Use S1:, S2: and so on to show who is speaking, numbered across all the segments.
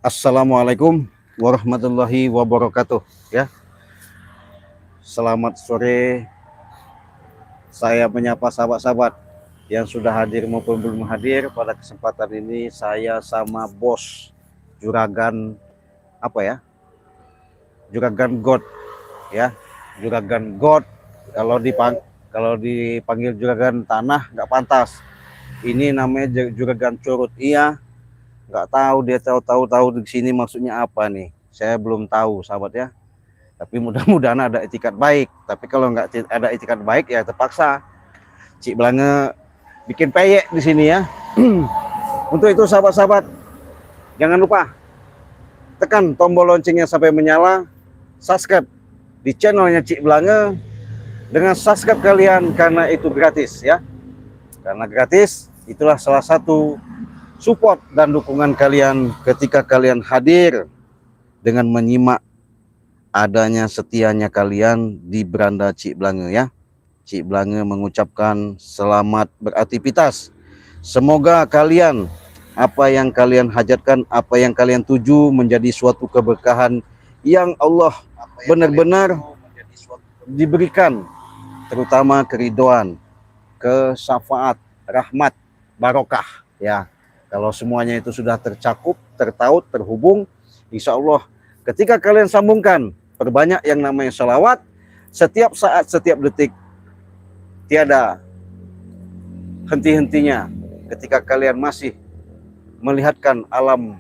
S1: Assalamualaikum warahmatullahi wabarakatuh. Ya, selamat sore. Saya menyapa sahabat-sahabat yang sudah hadir maupun belum hadir. Pada kesempatan ini saya sama bos Juragan Juragan God, ya. Juragan God. Kalau dipanggil Juragan Tanah nggak pantas. Ini namanya Juragan Curut. Iya, nggak tahu dia tahu di sini maksudnya apa nih. Saya belum tahu, sahabat ya. Tapi mudah-mudahan ada etikat baik. Tapi kalau nggak ada etikat baik ya terpaksa Cik Belange bikin peyek di sini ya. Untuk itu sahabat-sahabat, jangan lupa tekan tombol loncengnya sampai menyala, subscribe di channelnya Cik Belange. Dengan subscribe kalian karena itu gratis ya. Karena gratis, itulah salah satu support dan dukungan kalian ketika kalian hadir dengan menyimak adanya setianya kalian di beranda Cik Belange ya. Cik Belange mengucapkan selamat beraktivitas. Semoga kalian, apa yang kalian hajatkan, apa yang kalian tuju menjadi suatu keberkahan yang Allah benar-benar diberikan, terutama keridhaan, kesyafaat, rahmat, barokah ya. Kalau semuanya itu sudah tercakup, tertaut, terhubung, insya Allah ketika kalian sambungkan, perbanyak yang namanya sholawat setiap saat, setiap detik, tiada henti-hentinya. Ketika kalian masih melihatkan alam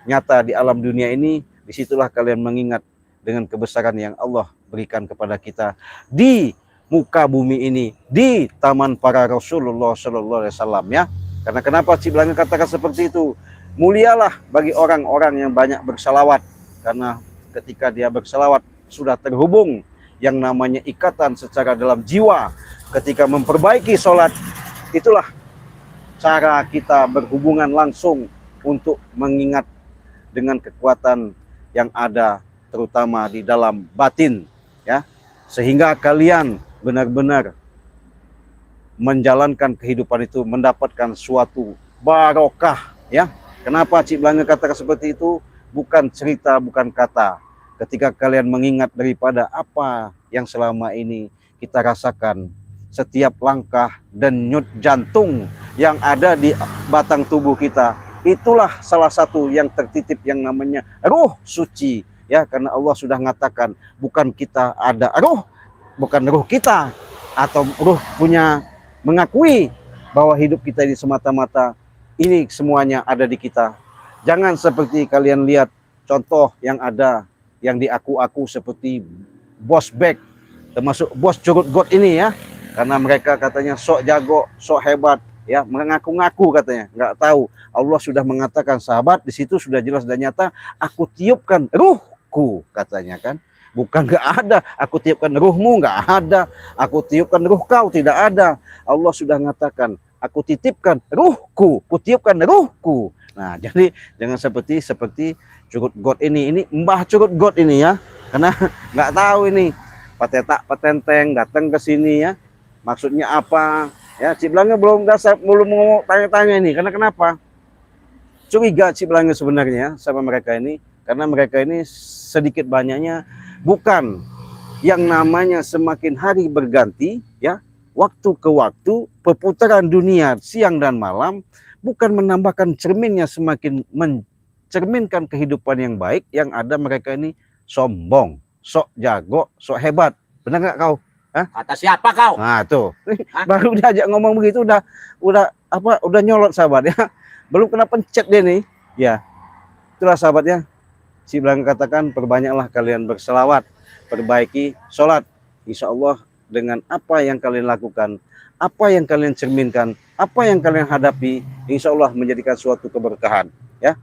S1: nyata di alam dunia ini, disitulah kalian mengingat dengan kebesaran yang Allah berikan kepada kita di muka bumi ini, di taman para Rasulullah Sallallahu Alaihi Wasallam ya. Karena kenapa Cik Belange katakan seperti itu? Mulialah bagi orang-orang yang banyak bersalawat, karena ketika dia bersalawat sudah terhubung yang namanya ikatan secara dalam jiwa. Ketika memperbaiki sholat, itulah cara kita berhubungan langsung untuk mengingat dengan kekuatan yang ada terutama di dalam batin ya, sehingga kalian benar-benar menjalankan kehidupan itu mendapatkan suatu barokah ya. Kenapa Cik Belange katakan seperti itu? Bukan cerita, bukan kata. Ketika kalian mengingat daripada apa yang selama ini kita rasakan, setiap langkah denyut jantung yang ada di batang tubuh kita, itulah salah satu yang tertitip yang namanya ruh suci ya. Karena Allah sudah mengatakan bukan kita ada ruh, bukan ruh kita atau ruh punya mengakui bahwa hidup kita ini semata-mata ini semuanya ada di kita. Jangan seperti kalian lihat contoh yang ada yang diaku-aku seperti bos bek, termasuk bos Curut God ini ya. Karena mereka katanya sok jago, sok hebat ya, mengaku-ngaku katanya. Nggak tahu, Allah sudah mengatakan sahabat, di situ sudah jelas dan nyata, aku tiupkan ruhku katanya kan. Bukan nggak ada, aku tiupkan ruhmu, nggak ada. Aku tiupkan ruh kau, tidak ada. Allah sudah mengatakan, aku titipkan ruhku, ku tiupkan ruhku. Nah, jadi jangan seperti Curut God ini Mbah Curut God ini ya. Karena nggak tahu ini patetak petenteng datang ke sini ya. Maksudnya apa? Ya, Cik Belange belum mau tanya-tanya ini. Karena kenapa? Curiga Cik Belange sebenarnya sama mereka ini, karena mereka ini sedikit banyaknya bukan yang namanya semakin hari berganti ya, waktu ke waktu, perputaran dunia siang dan malam, bukan menambahkan cerminnya semakin mencerminkan kehidupan yang baik. Yang ada mereka ini sombong, sok jago, sok hebat. Benar nggak kau? Hah?
S2: Kata siapa kau?
S1: Nah tuh, baru diajak ngomong begitu udah nyolot sahabat ya. Belum kena pencet dia nih. Ya, itulah sahabat ya. Cik Belange katakan perbanyaklah kalian berselawat, perbaiki sholat. Insya Allah dengan apa yang kalian lakukan, apa yang kalian cerminkan, apa yang kalian hadapi, insya Allah menjadikan suatu keberkahan ya.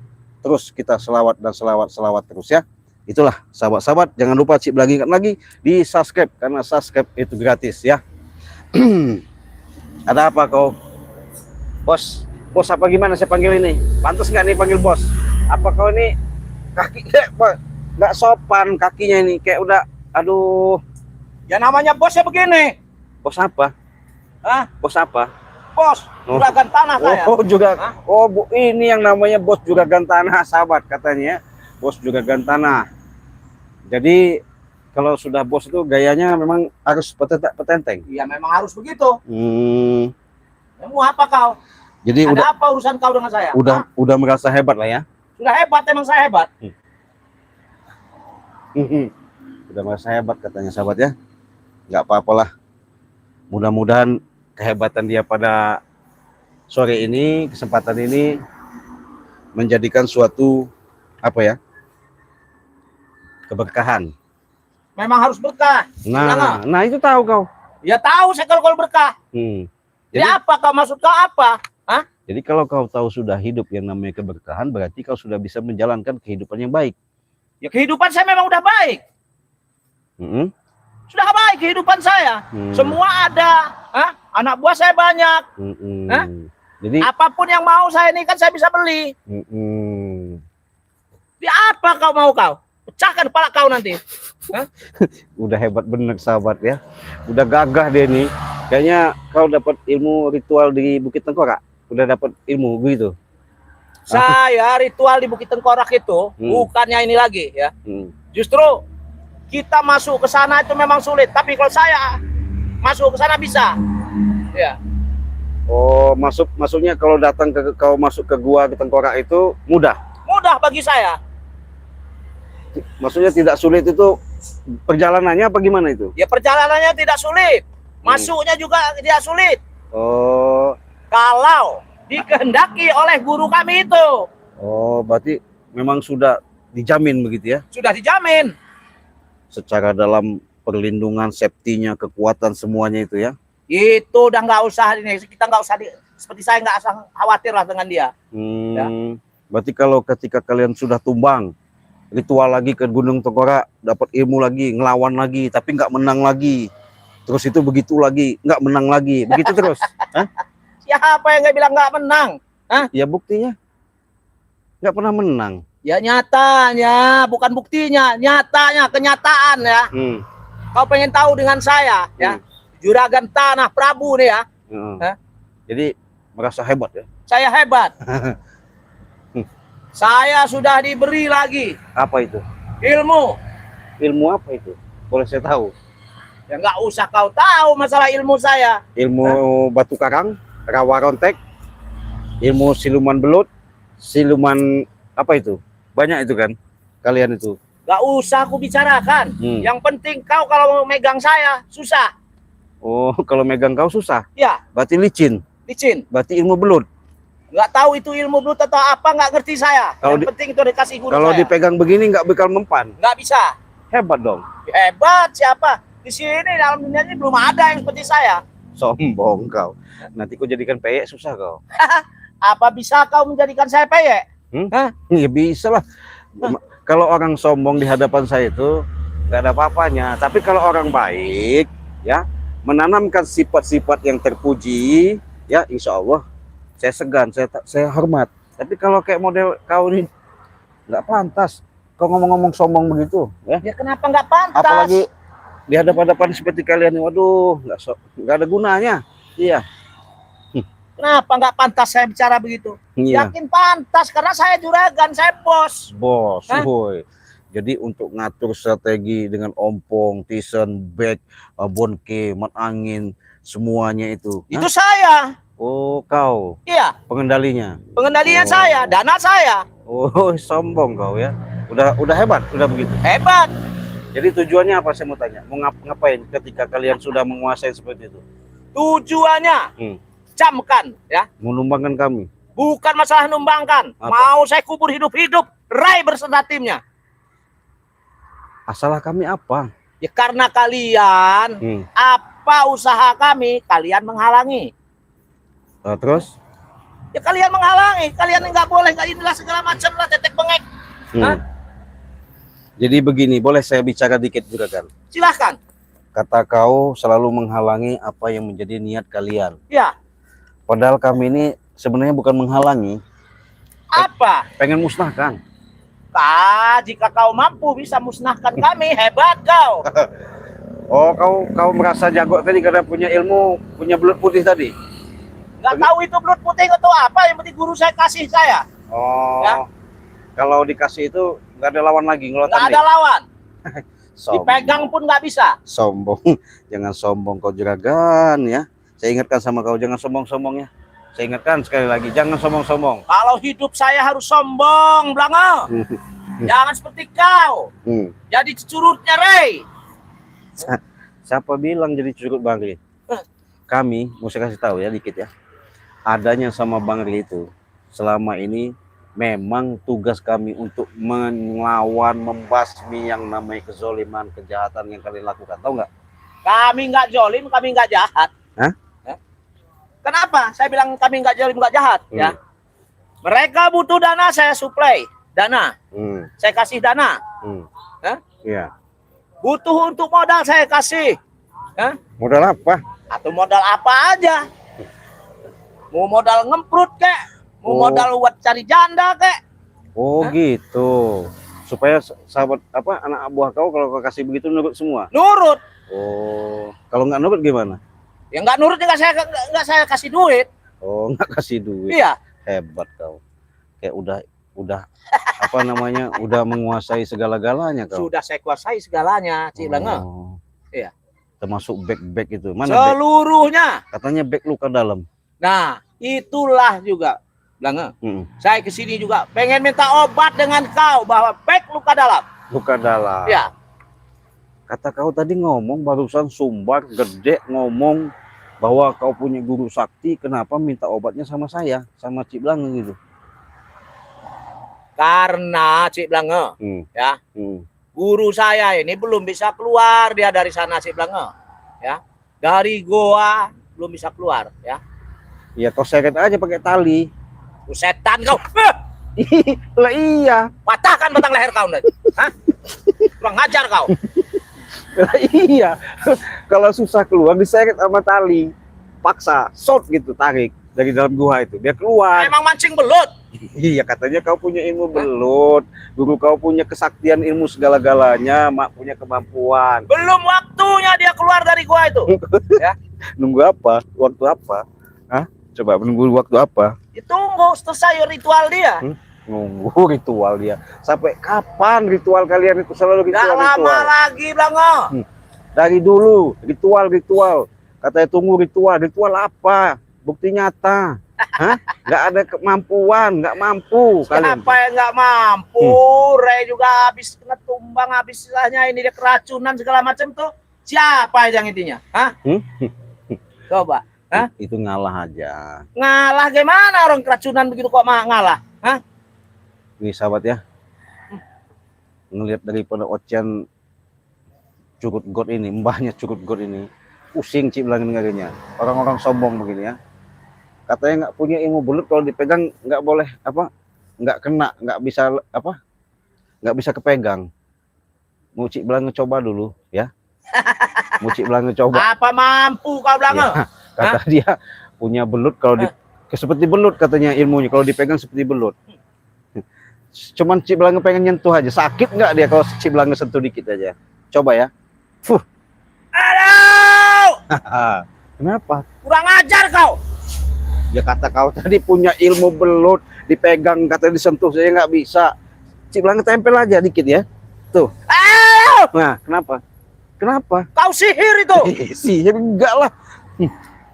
S1: Terus kita selawat dan selawat terus ya. Itulah sahabat-sahabat, jangan lupa Cik Belange ingat lagi di subscribe, karena subscribe itu gratis ya. Ada apa kau? Bos apa gimana saya panggil ini? Pantas nggak nih panggil bos? Apa kau ini kaki nggak sopan kakinya ini, kayak udah aduh.
S2: Ya namanya bosnya begini.
S1: Bos apa?
S2: Hah?
S1: Bos apa?
S2: Bos, juragan tanah saya.
S1: Oh, juga.
S2: Hah?
S1: Oh, ini yang namanya bos juragan tanah, sahabat katanya. Bos juragan tanah. Jadi kalau sudah bos itu gayanya memang harus petenteng.
S2: Iya, memang harus begitu. Mau apa kau?
S1: Jadi
S2: Ada apa urusan kau dengan saya?
S1: udah merasa hebat lah ya.
S2: Sudah hebat, emang saya hebat.
S1: Udah merasa hebat katanya sahabat ya. Nggak apa-apalah. Mudah-mudahan kehebatan dia pada sore ini, kesempatan ini menjadikan suatu apa ya? Keberkahan.
S2: Memang harus berkah.
S1: Nah itu tahu kau.
S2: Ya tahu saya kalau berkah. Jadi apa kau maksud kau apa? Hah?
S1: Jadi kalau kau tahu sudah hidup yang namanya keberkahan, berarti kau sudah bisa menjalankan kehidupan yang baik.
S2: Ya kehidupan saya memang udah baik. Sudah baik kehidupan saya. Semua ada. Hah? Anak buah saya banyak. Hah?
S1: Jadi
S2: apapun yang mau saya ini kan saya bisa beli. Di apa kau mau kau? Pecahkan kepala kau nanti. Hah?
S1: Udah hebat bener sahabat ya. Udah gagah dia nih. Kayaknya kau dapat ilmu ritual di Bukit Tengkorak. Udah dapat ilmu gitu.
S2: Saya ritual di Bukit Tengkorak itu bukannya ini lagi ya. Justru kita masuk ke sana itu memang sulit. Tapi kalau saya masuk ke sana bisa. Ya.
S1: Oh, masuknya kalau datang kau masuk ke gua di Tengkorak itu mudah.
S2: Mudah bagi saya.
S1: Maksudnya tidak sulit itu perjalanannya apa gimana itu?
S2: Ya perjalanannya tidak sulit. Masuknya juga tidak sulit.
S1: Oh.
S2: Kalau dikehendaki oleh guru kami itu.
S1: Oh, berarti memang sudah dijamin begitu ya?
S2: Sudah dijamin.
S1: Secara dalam perlindungan, safety-nya, kekuatan semuanya itu ya?
S2: Itu udah nggak usah ini. Kita nggak usah seperti saya nggak usah khawatir lah dengan dia. Ya.
S1: Berarti kalau ketika kalian sudah tumbang, ritual lagi ke Gunung Tengkorak, dapat ilmu lagi, ngelawan lagi, tapi nggak menang lagi. Terus itu begitu lagi, nggak menang lagi, begitu terus. Hah?
S2: Siapa yang nggak bilang nggak menang? Hah?
S1: Ya buktinya, nggak pernah menang.
S2: Ya nyatanya, bukan buktinya, nyatanya, kenyataan ya. Kau pengen tahu dengan saya ya, juragan tanah Prabu nih ya.
S1: Jadi merasa hebat ya?
S2: Saya hebat. Saya sudah diberi lagi.
S1: Apa itu?
S2: Ilmu.
S1: Ilmu apa itu? Boleh saya tahu?
S2: Ya nggak usah kau tahu masalah ilmu saya.
S1: Ilmu batu karang, rawa rontek, ilmu siluman belut, siluman apa itu? Banyak itu kan? Kalian itu.
S2: Nggak usah aku bicarakan. Yang penting kau kalau mau megang saya susah.
S1: Oh, kalau megang kau susah?
S2: Ya.
S1: Berarti licin.
S2: Licin.
S1: Berarti ilmu belut.
S2: Nggak tahu itu ilmu belut atau apa, nggak ngerti saya. Yang penting itu dikasih guru
S1: kalau
S2: saya.
S1: dipegang begini nggak bakal mempan.
S2: Nggak bisa.
S1: Hebat dong.
S2: Hebat siapa? Di sini dalam dunia ini belum ada yang seperti saya.
S1: Sombong kau. Nanti kau jadikan peyek susah kau.
S2: Apa bisa kau menjadikan saya peyek?
S1: Ya bisa lah. Kalau orang sombong di hadapan saya itu nggak ada apa-apanya. Tapi kalau orang baik, ya menanamkan sifat-sifat yang terpuji, ya insya Allah saya segan, saya hormat. Tapi kalau kayak model kau ini nggak pantas. Kau ngomong-ngomong sombong begitu, ya?
S2: Ya kenapa nggak pantas?
S1: Apalagi di hadapan seperti kalian, waduh, nggak ada gunanya. Iya.
S2: Kenapa nggak pantas saya bicara begitu?
S1: Iya.
S2: Yakin pantas karena saya juragan, saya bos.
S1: Bos, woi. Jadi untuk ngatur strategi dengan ompong, tisen, back, bonke, mat angin, semuanya itu.
S2: Itu saya.
S1: Oh, kau.
S2: Iya.
S1: Pengendalinya.
S2: Pengendalian saya, dana saya.
S1: Oh, sombong kau ya. Udah hebat, udah begitu.
S2: Hebat.
S1: Jadi tujuannya apa saya mau tanya? Mau ngapain ketika kalian sudah menguasai seperti itu?
S2: Tujuannya camkan ya.
S1: Menumbangkan kami.
S2: Bukan masalah numbangkan.
S1: Apa?
S2: Mau saya kubur hidup-hidup, rai berserta timnya.
S1: Salah kami apa?
S2: Ya karena kalian apa usaha kami, kalian menghalangi.
S1: Terus?
S2: Ya kalian menghalangi, kalian nggak boleh, nggak inilah segala macam lah, tetek bengek.
S1: Jadi begini, boleh saya bicara dikit juga kan?
S2: Silahkan.
S1: Kata kau selalu menghalangi apa yang menjadi niat kalian.
S2: Ya.
S1: Padahal kami ini sebenarnya bukan menghalangi.
S2: Apa?
S1: Pengen musnahkan.
S2: Jika kau mampu bisa musnahkan kami, hebat kau.
S1: Oh, kau merasa jago tadi karena punya ilmu, punya belut putih tadi?
S2: Nggak tahu itu belut putih atau apa, yang penting guru saya kasih saya.
S1: Oh.
S2: Ya.
S1: Kalau dikasih itu nggak ada lawan lagi ngelotan.
S2: Nggak ada lawan.
S1: Sombong.
S2: Dipegang pun nggak bisa.
S1: Sombong. Jangan sombong kau juragan ya. Saya ingatkan sama kau, jangan sombong-sombong ya. Saya ingatkan sekali lagi, jangan sombong-sombong.
S2: Kalau hidup saya harus sombong, Blanga. Jangan seperti kau. Jadi curutnya, Rey.
S1: Siapa bilang jadi curut Bang Ri? Kami, mau saya kasih tahu ya dikit ya. Adanya sama Bang Ri itu, selama ini memang tugas kami untuk melawan, membasmi yang namanya kezoliman, kejahatan yang kalian lakukan. Tahu nggak?
S2: Kami nggak jolim, kami nggak jahat.
S1: Hah?
S2: Kenapa? Saya bilang kami nggak jolim, nggak jahat. Ya. Mereka butuh dana, saya suplai dana. Saya kasih dana.
S1: Iya.
S2: Butuh untuk modal, saya kasih.
S1: Modal apa?
S2: Atau modal apa aja. Mau modal ngemprut kek, mau modal buat cari janda kek.
S1: Oh gitu. Supaya sahabat apa anak buah kau kalau kau kasih begitu nurut semua.
S2: Nurut.
S1: Oh, kalau nggak nurut gimana?
S2: Ya nggak nurut nggak saya kasih duit.
S1: Oh, nggak kasih duit.
S2: Iya.
S1: Hebat kau. Kayak udah apa namanya? Udah menguasai segala-galanya kau.
S2: Sudah saya kuasai segalanya, Cik Blanga. Iya.
S1: Termasuk bag itu. Mana
S2: seluruhnya.
S1: Bag? Katanya bag luka dalam.
S2: Nah, itulah juga Blanga. Saya kesini juga pengen minta obat dengan kau bahwa bag luka dalam.
S1: Luka dalam.
S2: Ya.
S1: Kata kau tadi ngomong barusan Sumbar gede ngomong bahwa kau punya guru sakti, kenapa minta obatnya sama saya, sama Cik Blanga gitu?
S2: Karena Cik Blanga, ya, guru saya ini belum bisa keluar dia dari sana, Cik Blanga, ya, dari goa belum bisa keluar, ya.
S1: Iya, kau seret aja pakai tali.
S2: Setan kau,
S1: Lah iya.
S2: patahkan batang leher kau nanti, hah? Kurang ngajar kau.
S1: Lah iya. Kalau susah keluar diseret sama tali, paksa, shot gitu, tarik dari dalam gua itu, dia keluar.
S2: Emang mancing belut.
S1: Iya, katanya kau punya ilmu belut, guru kau punya kesaktian ilmu segala-galanya, mak punya kemampuan.
S2: Belum waktunya dia keluar dari gua itu. Ya.
S1: Nunggu apa? Waktu apa? Hah? Coba menunggu waktu apa?
S2: Ditunggu selesai ritual dia.
S1: Nunggu ritual dia. Sampai kapan ritual kalian itu selalu
S2: Gak
S1: ritual?
S2: lama lagi, Blanga.
S1: Dari dulu ritual. Katanya tunggu ritual apa? Bukti nyata. Hah? Nggak ada kemampuan, nggak mampu kalian.
S2: Siapa yang nggak mampu? Rey juga habis kena tumbang, habis istilahnya ini dia keracunan segala macam tuh. Siapa yang intinya? Hah? Coba. Hah?
S1: Itu ngalah aja.
S2: Ngalah gimana orang keracunan begitu kok ngalah? Hah?
S1: Nih sahabat ya. Ngelihat daripada Ocean Curut God ini, mbahnya Curut God ini, pusing Cik Blanga dengarnya. Orang-orang sombong begini ya. Katanya nggak punya ilmu belut, kalau dipegang nggak boleh apa, nggak kena, nggak bisa kepegang. Mau Cik Blanga coba dulu ya. Mau Cik Blanga coba.
S2: Apa mampu kau Blanga?
S1: Ya, kata dia punya belut, kalau seperti belut katanya ilmunya, kalau dipegang seperti belut. Cuman Cik Blanga pengen nyentuh aja, sakit nggak dia kalau Cik Blanga sentuh dikit aja? Coba ya.
S2: Aduh!
S1: Kenapa?
S2: Kurang ajar kau.
S1: Ya kata kau tadi punya ilmu belut, dipegang kata disentuh saya nggak bisa. Cik Blanga tempel aja dikit ya. Tuh. Nah, kenapa? Kenapa?
S2: Kau sihir itu.
S1: Sihir enggak lah.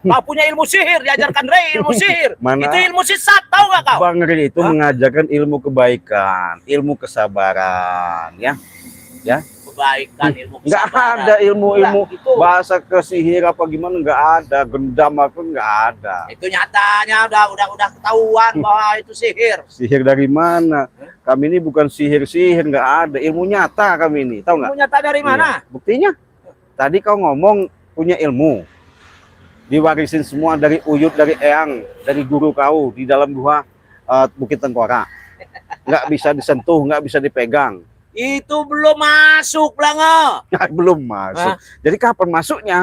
S2: Kau punya ilmu sihir, diajarkan Rey ilmu sihir.
S1: Mana?
S2: Itu ilmu sesat, tahu nggak kau?
S1: Bang Rey itu mengajarkan ilmu kebaikan, ilmu kesabaran, ya. Ya.
S2: Kebaikan, ilmu
S1: Nggak
S2: kesabaran.
S1: ada ilmu-ilmu
S2: Itu.
S1: bahasa ke sihir apa gimana, nggak ada. Gendam apa nggak ada.
S2: Itu nyatanya udah ketahuan bahwa itu sihir.
S1: Sihir dari mana? Kami ini bukan sihir-sihir, nggak ada. Ilmu nyata kami ini, tahu nggak?
S2: Ilmu nyata dari mana?
S1: Iya. Buktinya, tadi kau ngomong punya ilmu, diwarisin semua dari Uyut, dari Eyang, dari guru kau di dalam gua Bukit Tengkorak. Nggak bisa disentuh, nggak bisa dipegang.
S2: Itu belum masuk, Blanga.
S1: Belum masuk. Jadi kapan masuknya?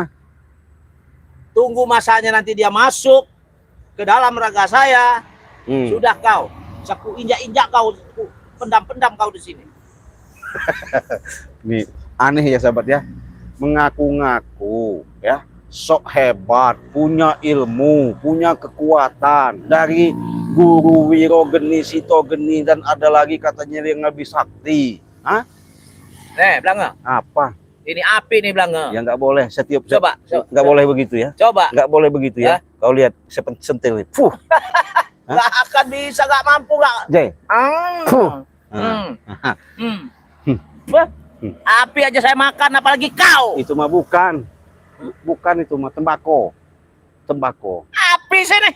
S2: Tunggu masanya nanti dia masuk ke dalam raga saya. Sudah kau, saku injak-injak kau, pendam-pendam kau di sini.
S1: Nih, aneh ya sahabat ya. Mengaku-ngaku ya sok hebat, punya ilmu, punya kekuatan dari Guru Wirogeni, Sitogeni, dan ada lagi katanya yang lebih sakti. Hah?
S2: Nih, Blanga.
S1: Apa?
S2: Ini api nih, Blanga.
S1: Ya nggak boleh setiap
S2: Coba.
S1: nggak boleh begitu ya.
S2: Coba.
S1: Nggak boleh begitu ya. Kau lihat sentil. Fuh.
S2: Nggak akan bisa, nggak mampu nggak.
S1: Jay. Fuh.
S2: Api aja saya makan, apalagi kau.
S1: Itu mah bukan itu mah tembakau.
S2: Api sini.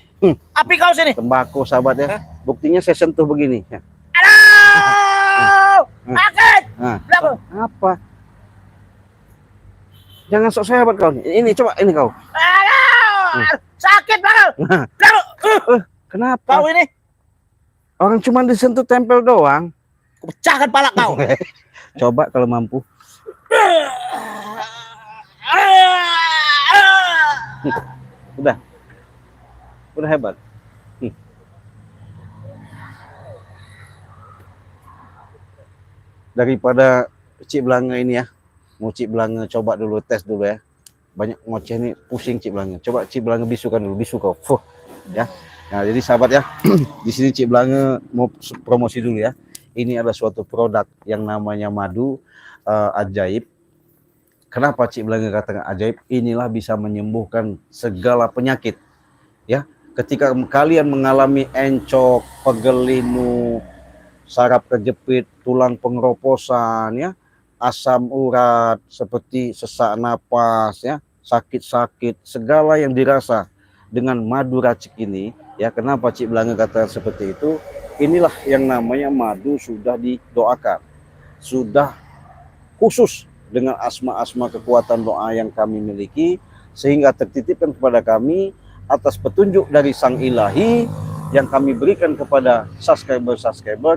S2: Api kau sini.
S1: Tembakau sahabat ya. Buktinya saya sentuh begini. Ya.
S2: Aduh, sakit.
S1: Apa? Jangan sok sahabat kau. Ini coba ini kau.
S2: Aduh, sakit banget.
S1: Kenapa?
S2: Kau ini
S1: Orang cuma disentuh tempel doang.
S2: pecahkan pala kau.
S1: Coba kalau mampu. Udah hebat. Daripada Cik Blanga ini ya, mau Cik Blanga coba dulu, tes dulu ya. Banyak ngoceh nih, pusing Cik Blanga. Coba Cik Blanga bisukan dulu, bisu kau. Fuh, ya. Nah, jadi sahabat ya, di sini Cik Blanga mau promosi dulu ya. Ini ada suatu produk yang namanya madu ajaib. Kenapa Cik Blanga katakan ajaib? Inilah bisa menyembuhkan segala penyakit. Ya, ketika kalian mengalami encok, pegel linu, saraf kejepit, tulang pengeroposan, ya, asam urat, seperti sesak napas, ya, sakit-sakit, segala yang dirasa dengan madu racik ini, ya, kenapa Cik Blanga kata seperti itu? Inilah yang namanya madu sudah didoakan, sudah khusus dengan asma-asma kekuatan doa yang kami miliki, sehingga tertitipkan kepada kami atas petunjuk dari Sang Ilahi yang kami berikan kepada subscriber,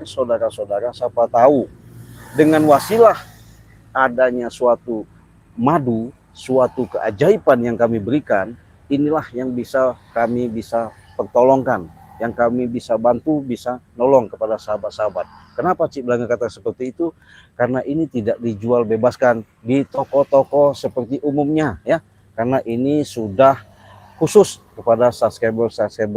S1: saudara-saudara, siapa tahu dengan wasilah adanya suatu madu, suatu keajaiban yang kami berikan, inilah yang kami bisa pertolongkan, yang kami bisa bantu, bisa nolong kepada sahabat-sahabat. Kenapa Cik Blanga kata seperti itu? Karena ini tidak dijual bebaskan di toko-toko seperti umumnya, ya. Karena ini sudah khusus kepada subscriber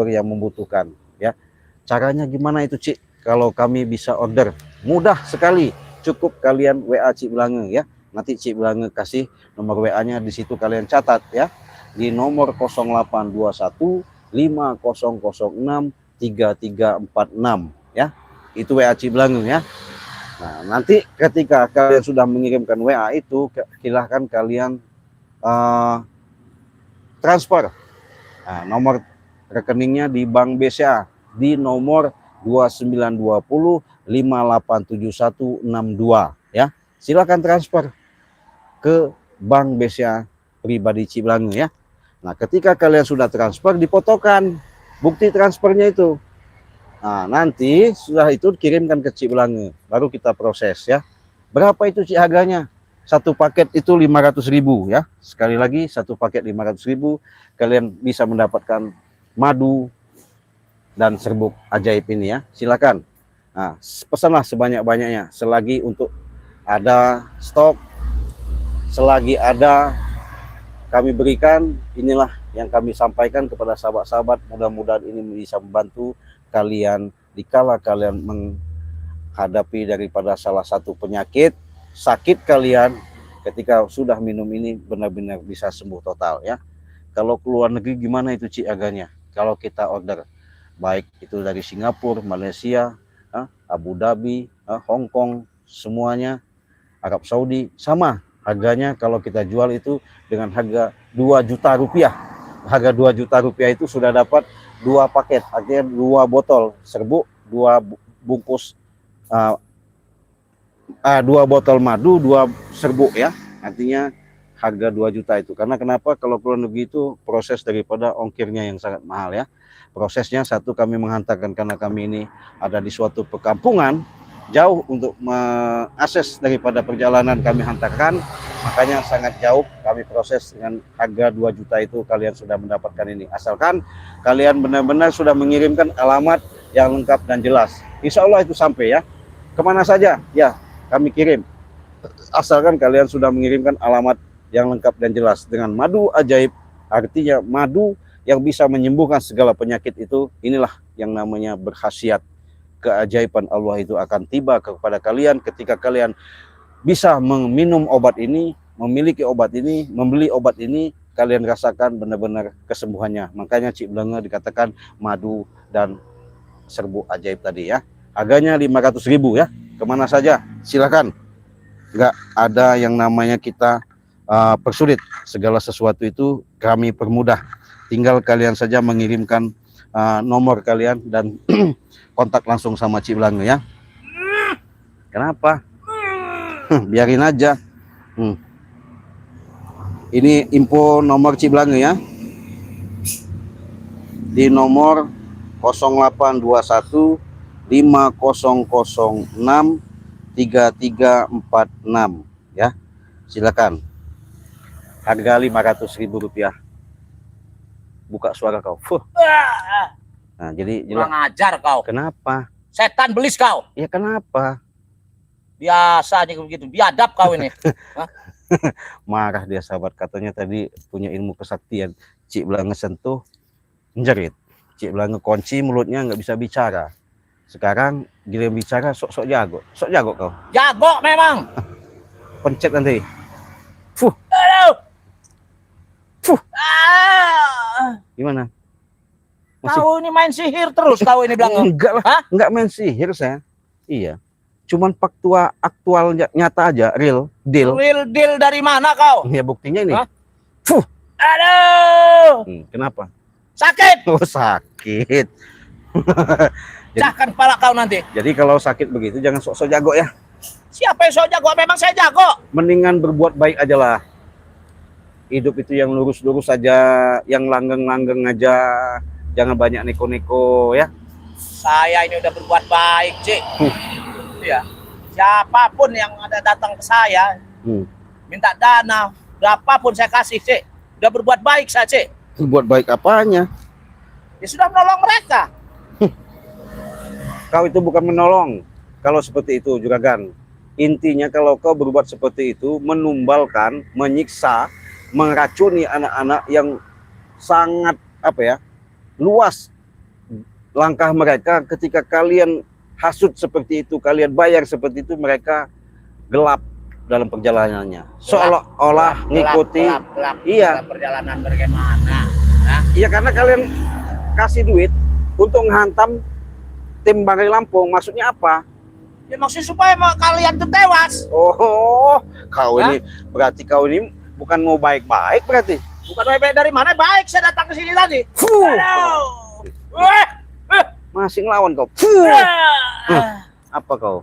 S1: yang membutuhkan, ya. Caranya gimana itu Cik? Kalau kami bisa order, mudah sekali. Cukup kalian WA Cik Blanga ya. Nanti Cik Blanga kasih nomor WA-nya, di situ kalian catat ya. Di nomor 0821 5006 3346 ya. Itu WA Cik Blanga ya. Nah, nanti ketika kalian sudah mengirimkan WA itu, silahkan kalian transfer. Nah, nomor rekeningnya di Bank BCA di nomor 2920 587162 ya. Silakan transfer ke Bank BCA pribadi Cik Blanga ya. Nah, ketika kalian sudah transfer, difotokan bukti transfernya itu. Nah, nanti sudah itu kirimkan ke Cik Blanga, baru kita proses ya. Berapa itu Cik harganya? Satu paket itu 500.000 ya. Sekali lagi, satu paket 500.000, kalian bisa mendapatkan madu dan serbuk ajaib ini ya. Silakan. Nah, pesanlah sebanyak-banyaknya selagi untuk ada stok, selagi ada kami berikan. Inilah yang kami sampaikan kepada sahabat-sahabat. Mudah-mudahan ini bisa membantu kalian dikala kalian menghadapi daripada salah satu penyakit sakit kalian. Ketika sudah minum ini benar-benar bisa sembuh total ya. Kalau keluar negeri gimana itu Cik harganya? Kalau kita order baik itu dari Singapura, Malaysia, Abu Dhabi, Hong Kong, semuanya, Arab Saudi, sama harganya. Kalau kita jual itu dengan harga 2 juta rupiah. Harga 2 juta rupiah itu sudah dapat 2 paket, artinya 2 botol serbuk, 2 bungkus 2 botol madu, 2 serbuk ya. Artinya harga 2 juta itu. Karena kenapa? Kalau keluar negeri itu proses daripada ongkirnya yang sangat mahal ya. Prosesnya satu, kami menghantarkan karena kami ini ada di suatu perkampungan, jauh untuk mengakses daripada perjalanan kami hantarkan, makanya sangat jauh kami proses dengan harga 2 juta itu. Kalian sudah mendapatkan ini, asalkan kalian benar-benar sudah mengirimkan alamat yang lengkap dan jelas. Insya Allah itu sampai ya, kemana saja ya kami kirim, asalkan kalian sudah mengirimkan alamat yang lengkap dan jelas dengan madu ajaib Artinya madu yang bisa menyembuhkan segala penyakit itu, inilah yang namanya berkhasiat. Keajaiban Allah itu akan tiba kepada kalian ketika kalian bisa meminum obat ini, memiliki obat ini, membeli obat ini, kalian rasakan benar-benar kesembuhannya. Makanya Cik Blenge dikatakan madu dan serbuk ajaib tadi ya. Harganya 500.000 ya. Kemana saja silakan. Nggak ada yang namanya kita persulit. Segala sesuatu itu kami permudah. Tinggal kalian saja mengirimkan nomor kalian dan kontak langsung sama Cik Blenge ya. Kenapa? Biarin aja. Ini info nomor Cik Blenge ya. Di nomor 0821 5006 3346 ya. Silakan. Harga 500.000 rupiah. Buka suara kau. Nah, jadi
S2: Kurang ajar kau.
S1: Kenapa?
S2: Setan belis kau.
S1: Ya kenapa?
S2: Biasa aja begitu. Biadab kau ini.
S1: Marah dia sahabat, katanya tadi punya ilmu kesaktian. Cik Blenge sentuh, menjerit. Cik Blenge kunci mulutnya, nggak bisa bicara. Sekarang giliran bicara sok-sok jago. Sok jago kau.
S2: Jago memang.
S1: Pencet nanti.
S2: Aduh.
S1: Fuh. Gimana?
S2: Kau ini main sihir terus kau ini bilang.
S1: Enggak lah. Enggak main sihir saya. Iya. Cuman fakta aktual nyata aja, real deal.
S2: Real deal dari mana kau?
S1: Ya buktinya ini.
S2: Hah?
S1: Fuh.
S2: Aduh.
S1: Kenapa?
S2: Sakit.
S1: Oh, sakit.
S2: Pecahkan kepala kau nanti.
S1: Jadi kalau sakit begitu jangan sok-sok jago ya.
S2: Siapa yang so jago? Memang saya jago.
S1: Mendingan berbuat baik aja lah. Hidup itu yang lurus-lurus aja, yang langgeng-langgeng aja. Jangan banyak neko-neko ya.
S2: Saya ini udah berbuat baik, Cik. Ya. Siapapun yang ada datang ke saya, minta dana, berapapun saya kasih, Cik. Udah berbuat baik saya, Cik.
S1: Berbuat baik apanya?
S2: Ya sudah menolong mereka.
S1: Kau itu bukan menolong. Kalau seperti itu, Juragan. Intinya kalau kau berbuat seperti itu, menumbalkan, menyiksa, meracuni anak-anak yang sangat luas langkah mereka. Ketika kalian hasut seperti itu, kalian bayar seperti itu, mereka gelap dalam perjalanannya. Seolah-olah ngikuti. Iya.
S2: Perjalanan bagaimana?
S1: Iya, karena kalian kasih duit untuk menghantam tim Banggai Lampung. Maksudnya apa?
S2: Ya maksudnya supaya kalian tuh tewas.
S1: Oh, kau ini berarti kau ini bukan mau baik-baik berarti.
S2: Bukan baik dari mana? Baik, saya datang ke sini tadi.
S1: Masih ngelawan kau. Apa kau?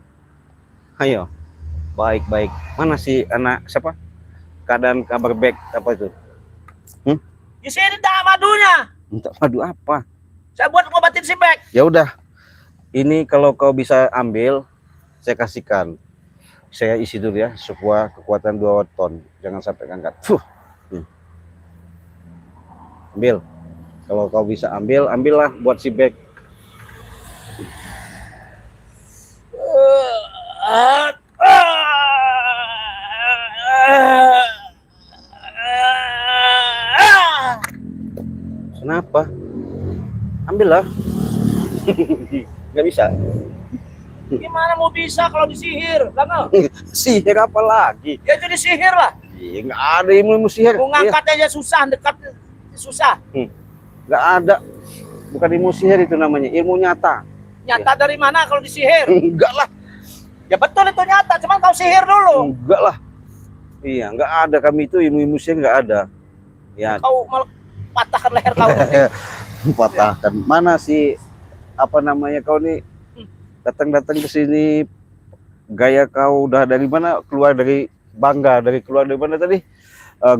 S1: Ayo. Baik-baik. Mana si anak siapa? Keadaan kabar baik apa itu?
S2: Di sini dah madunya.
S1: Minta madu apa?
S2: Saya buat ngobatin si Bek.
S1: Ya udah. Ini kalau kau bisa ambil, saya kasihkan. Saya isi dulu ya, sebuah kekuatan 2 ton. Jangan sampai ngangkat. Ambil. Kalau kau bisa ambil, ambillah buat si Bek. Kenapa? Ambillah. Nggak bisa.
S2: Gimana mau bisa kalau disihir?
S1: Sihir apa lagi?
S2: Ya jadi sihir lah.
S1: Iya, nggak ada ilmu sihir.
S2: Mau ngangkat aja susah, dekat susah.
S1: Nggak ada. Bukan ilmu sihir itu namanya, ilmu nyata.
S2: Nyata dari mana kalau disihir?
S1: Enggak lah.
S2: Ya betul itu nyata, cuman kau sihir dulu.
S1: Enggak lah. Iya, nggak ada, kami itu ilmu sihir nggak ada. Ya.
S2: Kau malah patahkan leher kau.
S1: Patahkan. Mana sih kau nih datang-datang ke sini, gaya kau udah dari mana? Keluar dari Bangga, keluar dari mana tadi?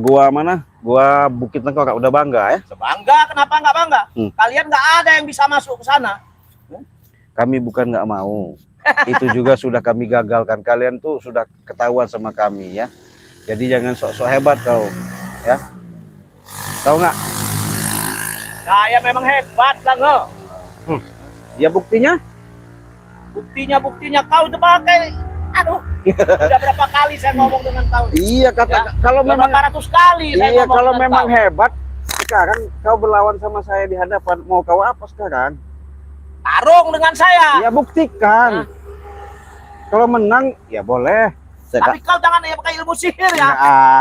S1: Gua mana? Gua Bukit Tengkorak, udah bangga ya?
S2: Bangga, kenapa nggak bangga? Kalian nggak ada yang bisa masuk ke sana.
S1: Kami bukan nggak mau. Itu juga sudah kami gagalkan. Kalian tuh sudah ketahuan sama kami ya. Jadi jangan sok-sok hebat kau, ya. Tahu nggak?
S2: Saya memang hebat, Lange.
S1: Ya buktinya?
S2: Buktinya kau itu pakai. Aduh, udah berapa kali saya ngomong dengan kau?
S1: Iya, kalau memang
S2: 400 kali saya
S1: iya,
S2: ngomong
S1: kalau
S2: dengan
S1: memang
S2: kau.
S1: hebat, sekarang kau berlawan sama saya di hadapan, mau kau apa sekarang?
S2: Tarung dengan saya.
S1: Ya buktikan. Kalau menang ya boleh.
S2: Tapi kau jangan ya pakai ilmu sihir ya.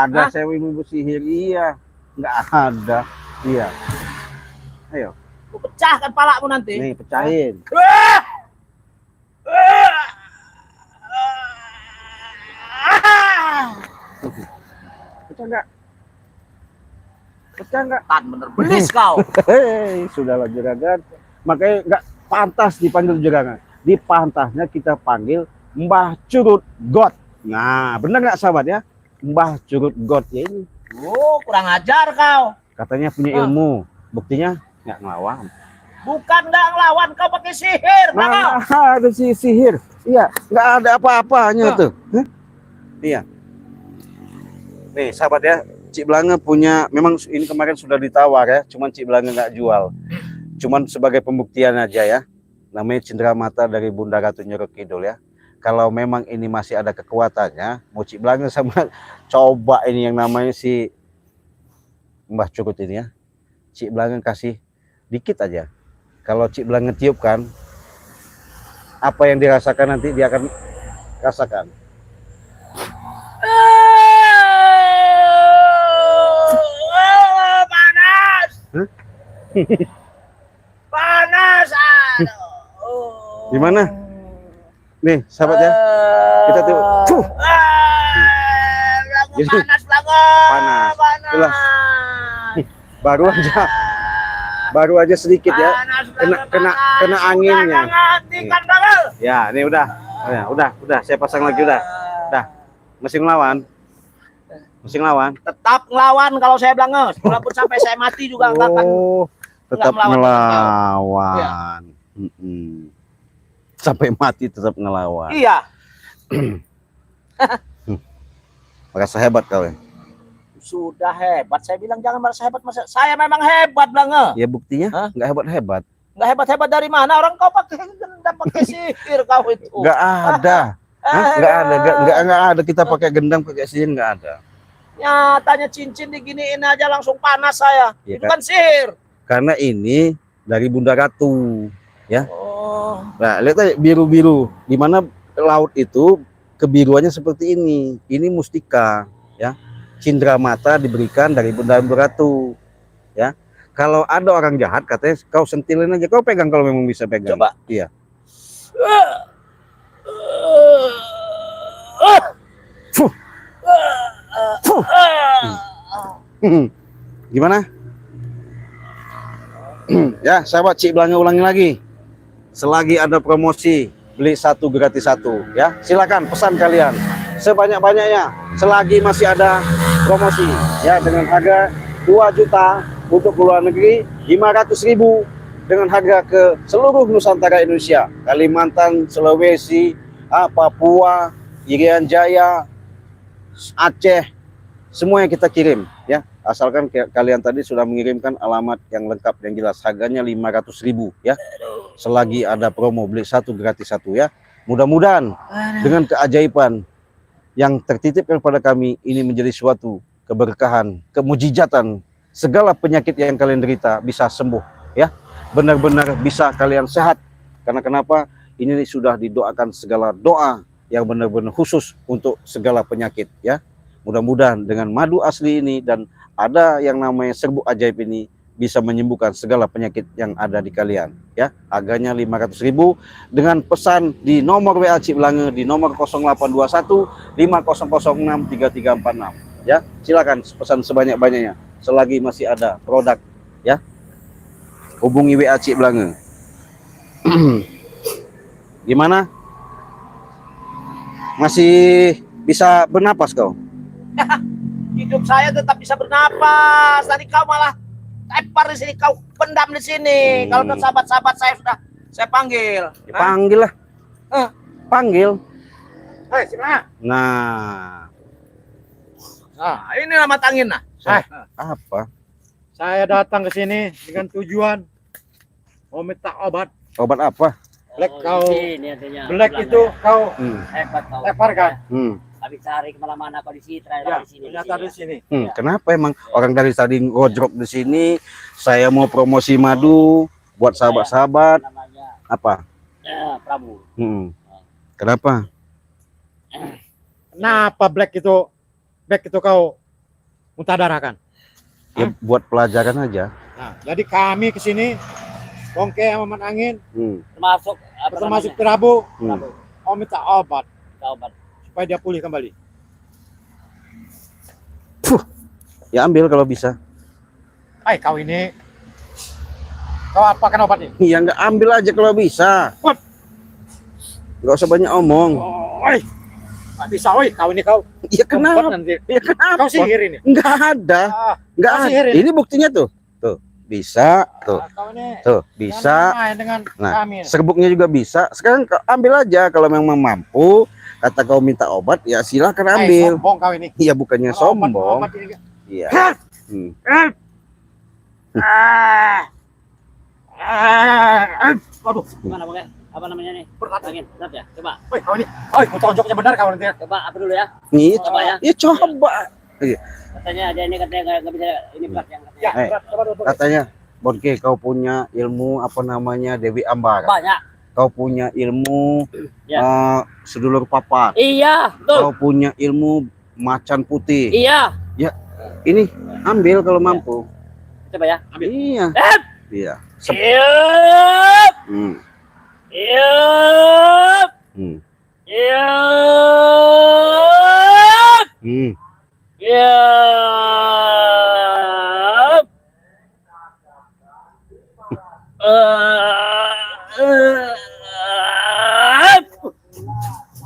S1: Nggak ada saya ilmu sihir, iya. Nggak ada. Iya. Ayo.
S2: Ku pecahkan palakmu nanti.
S1: Nih, pecahin. Pecah nggak? Pecah nggak?
S2: Tan bener belis kau.
S1: Hei, sudahlah juragan. Makanya nggak pantas dipanggil juragan. Di pantasnya kita panggil Mbah Curut God. Nah, benar nggak sahabat ya? Mbah Curut God ya ini.
S2: Oh, kurang ajar kau.
S1: Katanya punya ilmu. Buktinya nggak ngelawan.
S2: Bukan nggak ngelawan, kau pakai sihir.
S1: Nah, ada sihir. Iya, nggak ada apa-apanya tuh. Hah? Iya. Nih, sahabat ya. Cik Blanga punya, memang ini kemarin sudah ditawar ya, cuman Cik Blanga nggak jual. Cuman sebagai pembuktian aja ya. Namanya cenderamata dari Bunda Ratu Nyiro Kidul ya. Kalau memang ini masih ada kekuatannya, mau Cik Blanga sama coba ini yang namanya si Mbah Curut ini ya. Cik Blanga kasih dikit aja. Kalau Cik Blanga tiupkan, apa yang dirasakan nanti dia akan rasakan.
S2: Panas.
S1: Huh?
S2: Panas. Aduh.
S1: Gimana? Nih, sahabat ya. Kita tuh. Jadi,
S2: panas banget.
S1: panas. Itulah. Baru aja sedikit ya. Kena anginnya. Ya, ini udah. Udah. Saya pasang lagi udah. Masih ngelawan.
S2: Tetap ngelawan kalau saya bilang, walaupun sampai saya mati juga enggak akan.
S1: Tetap
S2: melawan.
S1: ngelawan. Sampai mati tetap ngelawan.
S2: Iya.
S1: Merasa hebat kau ya.
S2: Sudah hebat. Saya bilang jangan merasa hebat. Saya memang hebat, Blange.
S1: Ya buktinya nggak hebat-hebat.
S2: Nggak hebat-hebat dari mana? Orang kau pakai gendam, pakai sihir kau itu.
S1: Nggak ada. Nggak ada kita pakai gendam, pakai sihir, nggak ada.
S2: Nyatanya cincin diginiin aja langsung panas saya.
S1: Ya,
S2: itu kan sihir.
S1: Karena ini dari Bunda Ratu, ya.
S2: Oh.
S1: Nah, lihat aja biru-biru. Di mana laut itu kebiruannya seperti ini. Ini mustika, ya. Cindera mata diberikan dari Bunda Ratu, ya. Kalau ada orang jahat, katanya kau sentilin aja, kau pegang kalau memang bisa pegang.
S2: Coba.
S1: Iya. Gimana? Ya, sahabat, Cik Blanga ulangi lagi. Selagi ada promosi beli 1 gratis 1, ya. Silakan pesan kalian sebanyak-banyaknya. Selagi masih ada promosi, ya, dengan harga 2 juta untuk ke luar negeri, 500.000 dengan harga ke seluruh Nusantara Indonesia, Kalimantan, Sulawesi, Papua, Irian Jaya, Aceh, semua yang kita kirim, ya. Asalkan kalian tadi sudah mengirimkan alamat yang lengkap yang jelas. Harganya 500.000 ya. Selagi ada promo beli 1 gratis 1 ya. Mudah-mudahan dengan keajaiban yang tertitipkan kepada kami ini menjadi suatu keberkahan, kemujizatan. Segala penyakit yang kalian derita bisa sembuh ya. Benar-benar bisa kalian sehat. Karena kenapa? Ini sudah didoakan segala doa yang benar-benar khusus untuk segala penyakit ya. Mudah-mudahan dengan madu asli ini dan ada yang namanya serbuk ajaib ini bisa menyembuhkan segala penyakit yang ada di kalian ya. Harganya 500.000 dengan pesan di nomor WA Cik Blanga di nomor 0821 5006 3346 ya. Silakan pesan sebanyak-banyaknya selagi masih ada produk ya. Hubungi WA Cik Blanga. Gimana? Masih bisa bernapas kau?
S2: Hidup saya tetap bisa bernapas. Tadi kau malah tepar di sini, kau pendam di sini. Kalau sahabat-sahabat saya sudah saya panggil.
S1: Ya, panggil lah. Panggil.
S2: Hei, sini.
S1: Nah,
S2: Ini nama tangin nah.
S1: apa?
S3: Saya datang ke sini dengan tujuan mau minta obat.
S1: Obat apa?
S3: Black kau, black itu kau
S2: Hebat kau.
S3: leparkan.
S4: Kami cari kemana-mana kau di sini, terakhir
S3: Ya,
S4: di sini.
S3: ternyata di sini.
S1: Kenapa emang orang dari tadi ngojrok di sini? Saya mau promosi madu buat sahabat-sahabat.
S4: Namanya
S1: Apa?
S4: Prabu.
S1: Kenapa?
S3: Kenapa Black itu kau mutadarahkan?
S1: Ya buat pelajaran aja.
S3: Nah, jadi kami ke sini Bongke sama Man Angin
S4: Termasuk apa
S3: termasuk
S4: namanya?
S3: Prabu
S4: Prabu.
S3: mau minta obat
S4: Obat.
S3: supaya dia pulih kembali.
S1: Ya ambil kalau bisa.
S3: Hai kau ini, kau apakan obat ini?
S1: Ya nggak ambil aja kalau bisa.
S3: Wah.
S1: Nggak usah banyak omong.
S3: Oi, nggak bisa, oi kau ini kau.
S1: Ya kenapa?
S3: Obat nanti.
S1: Ya kenapa?
S3: Kau sihir ini.
S1: Nggak ada.
S3: Ah,
S1: Nggak
S3: kau
S1: ada.
S3: sihir ini.
S1: Ini buktinya tuh. Tuh bisa. Tuh.
S3: Kau ini
S1: Tuh
S3: jangan
S1: bisa.
S3: main dengan
S1: Nah,
S3: kami.
S1: serbuknya juga bisa. Sekarang ambil aja kalau memang mampu. Kata kau minta obat, ya silakan
S3: Hai,
S1: ambil.
S3: sombong kau ini.
S1: Iya bukannya
S3: Kalau
S1: sombong.
S3: obat ini.
S1: Iya.
S3: Hah!
S1: Hmm.
S3: Aduh,
S4: Gimana pakai? Apa namanya nih?
S3: berat.
S4: Angin, berat ya? Coba.
S3: Oi, kau ini. Oi, kau tonjoknya benar kau nanti.
S4: Coba apa dulu ya?
S1: Nih,
S4: Coba ya.
S1: ya coba.
S4: Katanya ada ini katanya nggak bisa ini berat yang katanya.
S3: Ya,
S1: Eh,
S3: berat. Coba dulu.
S1: Katanya, Bonke, kau punya ilmu apa namanya Dewi Ambara.
S4: Banyak.
S1: Kau punya ilmu
S4: Ya.
S1: sedulur papat.
S4: Iya, betul.
S1: Kau punya ilmu macan putih.
S4: Iya.
S1: Ini ambil kalau mampu.
S4: Coba ya.
S1: Iya.
S4: Eh.
S1: Iya.
S4: Siap.
S1: Hmm.
S4: Siap.
S1: Hmm.
S4: Siap.
S1: Hmm.
S4: Siap.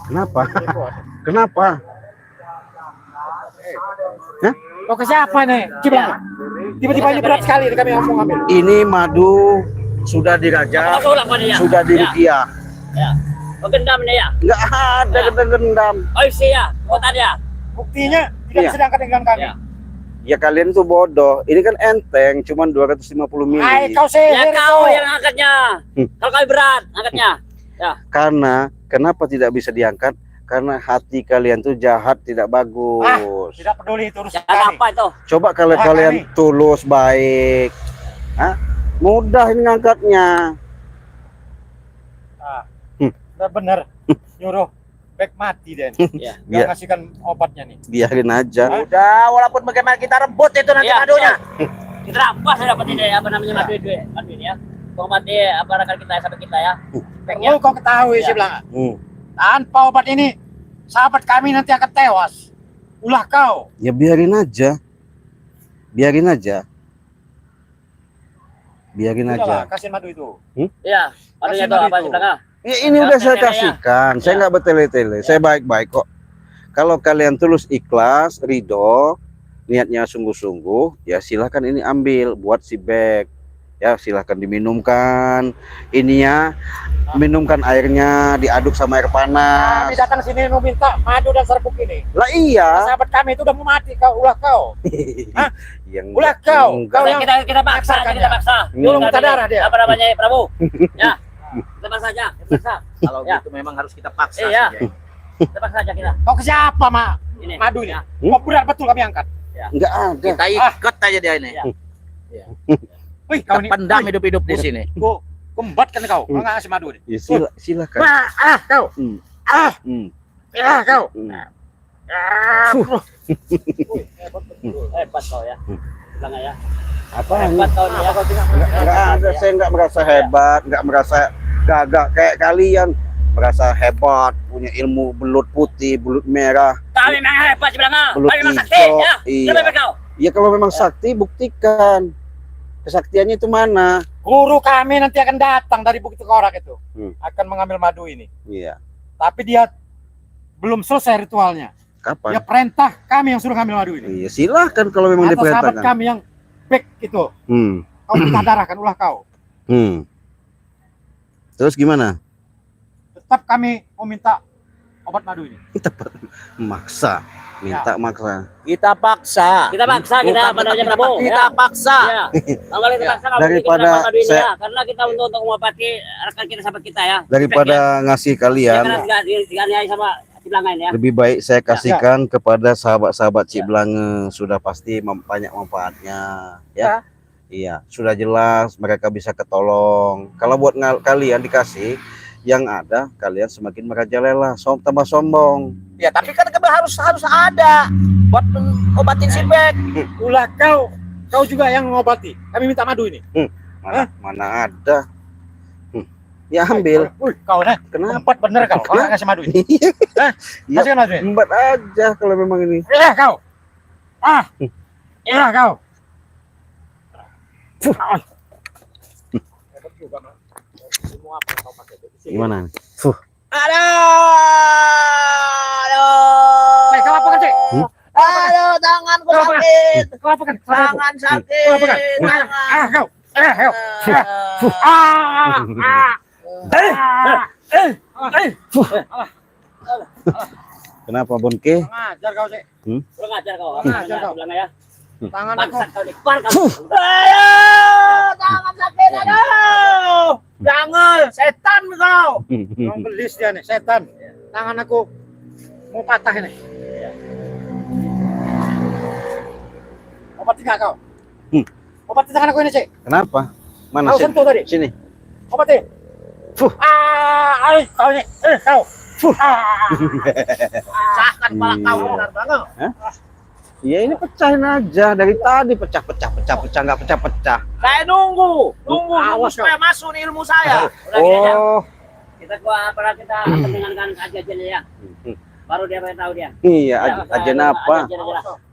S1: Kenapa? Kenapa?
S3: Kau ke siapa nih? Coba. Tiba-tiba ini berat sekali kami ngomong ambil.
S1: Ini madu sudah dirajak,
S4: Apa ulang pada ya?
S1: sudah dirukiah.
S4: Ya. Oh, gendam nih ya.
S1: Nggak ada gendam-gendam.
S4: Oh, isi ya. Kota dia.
S3: Buktinya tidak
S1: Iya.
S3: bisa diangkat dengan kami.
S4: Ya.
S1: Ya kalian tuh bodoh. Ini kan enteng, cuman 250 mili.
S3: Hai, kau
S4: Ya
S3: sihir
S4: kau
S3: kau.
S4: yang angkatnya. Kalau kau berat angkatnya.
S1: Karena kenapa tidak bisa diangkat? Karena hati kalian tuh jahat, tidak bagus.
S3: Tidak peduli itu urusan
S4: Jangan
S3: kami.
S4: apa itu?
S1: Coba kalau
S3: Wah,
S1: kalian
S3: kami.
S1: tulus, baik, Hah? Mudah ini ngangkatnya.
S3: Benar-benar nyuruh back mati dan
S4: Ya.
S3: dia ngasihkan obatnya nih.
S1: Biarin aja.
S2: Udah, walaupun bagaimana kita rebut itu nanti
S4: Iya,
S2: madunya.
S4: Kita rampas ya dapat ini apa namanya madu ini ya. Obat di apa rekan kita sahabat kita ya. Backnya.
S3: Perlu kau ketahui
S4: Iya.
S3: sih bilang.
S1: Hmm.
S3: Tanpa obat ini sahabat kami nanti akan tewas. Ulah kau.
S1: Ya biarin aja. Biarin aja. Biarin
S3: Udahlah,
S1: aja.
S3: kasih madu itu.
S4: Iya. Madunya
S3: Kasih
S4: itu
S3: madu
S4: apa
S3: itu.
S4: di belakang?
S1: Ya, ini udah saya
S4: Tele-tele ya.
S1: kasihkan. Saya
S4: Ya.
S1: nggak bertele-tele. Saya baik-baik kok. Kalau kalian tulus ikhlas, ridho, niatnya sungguh-sungguh, ya silahkan ini ambil buat si bag. Ya silahkan diminumkan. Ininya minumkan airnya, diaduk sama air
S3: Kami
S1: panas.
S3: datang sini mau minta madu dan serbuk ini.
S1: Lah iya.
S3: Sahabat kami itu udah mau mati kau. Ulah kau. Hah?
S1: Yang
S3: Ulah kau.
S1: enggak.
S3: Kau yang
S4: Kita paksa,
S3: paksakan
S4: kita
S3: ya.
S4: paksa.
S3: Nyuruh
S4: Kita
S3: muntah
S4: ini,
S3: darah dia.
S4: Apa namanya Prabu? Ya. Kita paksa aja, kita paksa.
S2: Kalau
S4: Ya.
S2: gitu memang harus kita paksa.
S4: Iya.
S2: sih, Jay.
S4: Kita paksa aja kita.
S3: Kau ke siapa, Mak?
S4: Ini.
S3: Madu ini.
S4: Ya.
S3: Kau berat betul kami angkat.
S1: Enggak ada.
S2: Kita ikat aja dia ini.
S4: Iya.
S3: Wih,
S2: Kita
S3: kau ini
S2: pendam hidup-hidup di sini.
S3: Kau kembatkan kau. Kau nggak ngasih madu ini.
S1: Ya, silakan.
S3: Kau.
S1: Hmm.
S3: Ah,
S1: Hmm.
S3: kau.
S1: Hmm.
S4: Hebat kau ya. Bilang ya.
S1: Apa?
S4: Hebat kau nih ya.
S1: Enggak ada. Saya nggak merasa hebat, nggak merasa gagah kayak kalian. Merasa hebat, punya ilmu belut putih, belut merah,
S4: Kami memang hebat sih bilang.
S1: belut
S4: Kami memang sakti
S1: hijau.
S4: ya.
S1: Iya.
S4: Lebih kau.
S1: Ya kalau memang sakti buktikan. Kesaktiannya itu mana?
S3: Guru kami nanti akan datang dari Bukit Korak itu. Akan mengambil madu ini.
S1: Iya.
S3: Tapi dia belum selesai ritualnya. Dia
S1: Kapan?
S3: perintah kami yang suruh ngambil madu ini.
S1: Iya, silahkan kalau memang
S3: Atau sahabat
S1: diperintahkan.
S3: kami yang back itu.
S1: Hmm.
S3: Kau minta darahkan ulah kau.
S1: Hmm. Terus gimana?
S3: Tetap kami mau minta obat madu ini.
S1: Maksa, minta maksa.
S2: Kita paksa.
S4: Kita paksa kita
S2: Bukan
S4: apa namanya
S2: kita
S4: Prabu?
S2: Kita paksa.
S4: Ya. Kalau kita
S2: Ya.
S4: paksa nggak mungkin
S1: Daripada
S4: kita dapat madu ini
S1: saya-
S4: ya. Karena kita untuk mengobati rekan kita sahabat kita ya.
S1: Daripada ngasih
S4: Ya,
S1: kalian,
S4: karena diganiaya sama Belanga ini ya.
S1: Lebih baik saya kasihkan kepada sahabat-sahabat Cik Blange, sudah pasti banyak manfaatnya ya. Iya, sudah jelas mereka bisa ketolong. Kalau buat kalian dikasih, yang ada kalian semakin merajalela, tambah sombong.
S2: Ya tapi kan harus ada buat obatin si Bek.
S3: Ulah kau juga yang mengobati. Kami minta madu ini.
S1: Mana ada. Ya ambil.
S3: Kau nih.
S1: Kenapa?
S3: Empat bener kau. Kau nggak kasih madu ini.
S1: Iya,
S3: Kasihkan madu ini.
S1: embat aja kalau memang ini.
S3: Kau. Kau.
S1: Gimana?
S2: Aduh.
S3: Kau apa kan, Cik?
S2: Aduh, tanganku sakit.
S3: Kau apa kan?
S2: Tangan sakit.
S3: Kau apa kan? Kau.
S1: Kenapa Bonke?
S3: Ngajar kau, Cik.
S4: Kurang ajar kau.
S3: Ngajar kau.
S4: Belanga ya.
S3: Tangan aku.
S4: Bangsat kau nih. Keluar kau.
S2: Aduh, tangan sakit. Aduh. Jangan, setan kau.
S3: Orang belis dia nih, setan. Tangan aku mau patah ini. Obati nggak kau? Obati tangan aku ini, Cik.
S1: Kenapa? Mana
S3: Kau sentuh tadi.
S1: Sini.
S3: Obati. Kau ini. Kau.
S2: Pecahkan kepala kau benar banget.
S1: Iya ini pecahin aja dari tadi pecah nggak pecah.
S2: Saya nunggu
S3: Awas,
S2: supaya masuk nih ilmu saya.
S4: Udah gini aja.
S1: Oh,
S4: Kita kita akan dengarkan kajiannya ya. Baru dia tahu dia.
S1: iya ajen apa?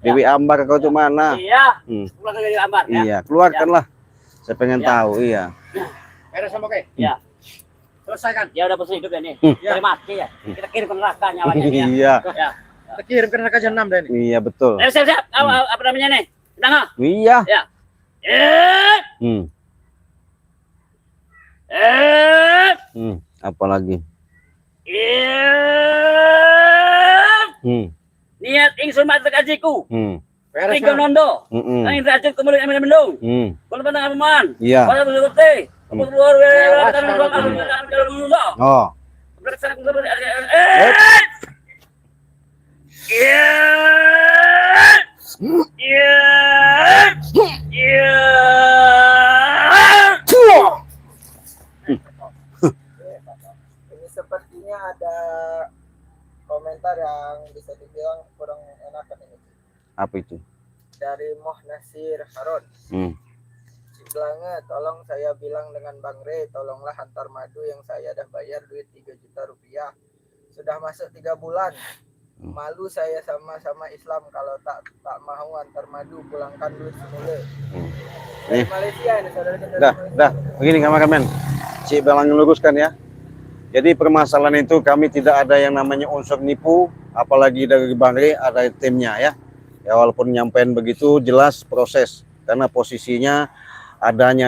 S1: Dewi Ambar kau tuh mana?
S4: Iya.
S1: Hmm.
S4: Keluar dari Ambar ya.
S1: Iya, keluarkanlah. Saya pengen tahu, iya.
S3: Beres sama oke.
S4: Iya.
S3: Selesaikan.
S4: Dia udah bersih hidup ya nih.
S3: Ya.
S4: Dari mati ya. Kita kirim ke neraka nyawanya dia.
S1: Iya.
S4: Ya.
S3: Kita kirim ke neraka jahanam deh ini.
S1: Iya betul.
S4: Siap. Apa namanya nih? Sedang.
S1: Iya.
S4: Ya.
S1: Apa lagi?
S4: Niat ingsun matur kajiku.
S3: Beres.
S4: Tiga nondo. Angin racun kemudian amin mendung. Kalau pandang aman.
S1: Iya.
S4: Pada berarti. Aku keluar
S1: Oh.
S5: Ini sepertinya ada komentar yang bisa dibilang kurang enakan ini
S1: Apa itu?
S5: dari Moh Nasir Harun. Cik Blange, tolong saya bilang dengan Bang Rey, tolonglah hantar madu yang saya dah bayar duit 3 juta rupiah. Sudah masuk 3 bulan. Malu saya sama Islam kalau tak mau antar madu, pulangkan duit semula. Dari Malaysia ini saudara-saudara.
S1: Dah. Begini kameramen. Cik Blange luruskan ya. Jadi permasalahan itu kami tidak ada yang namanya unsur nipu, apalagi dari Bang Rey ada timnya ya. Ya walaupun nyampein begitu jelas proses karena posisinya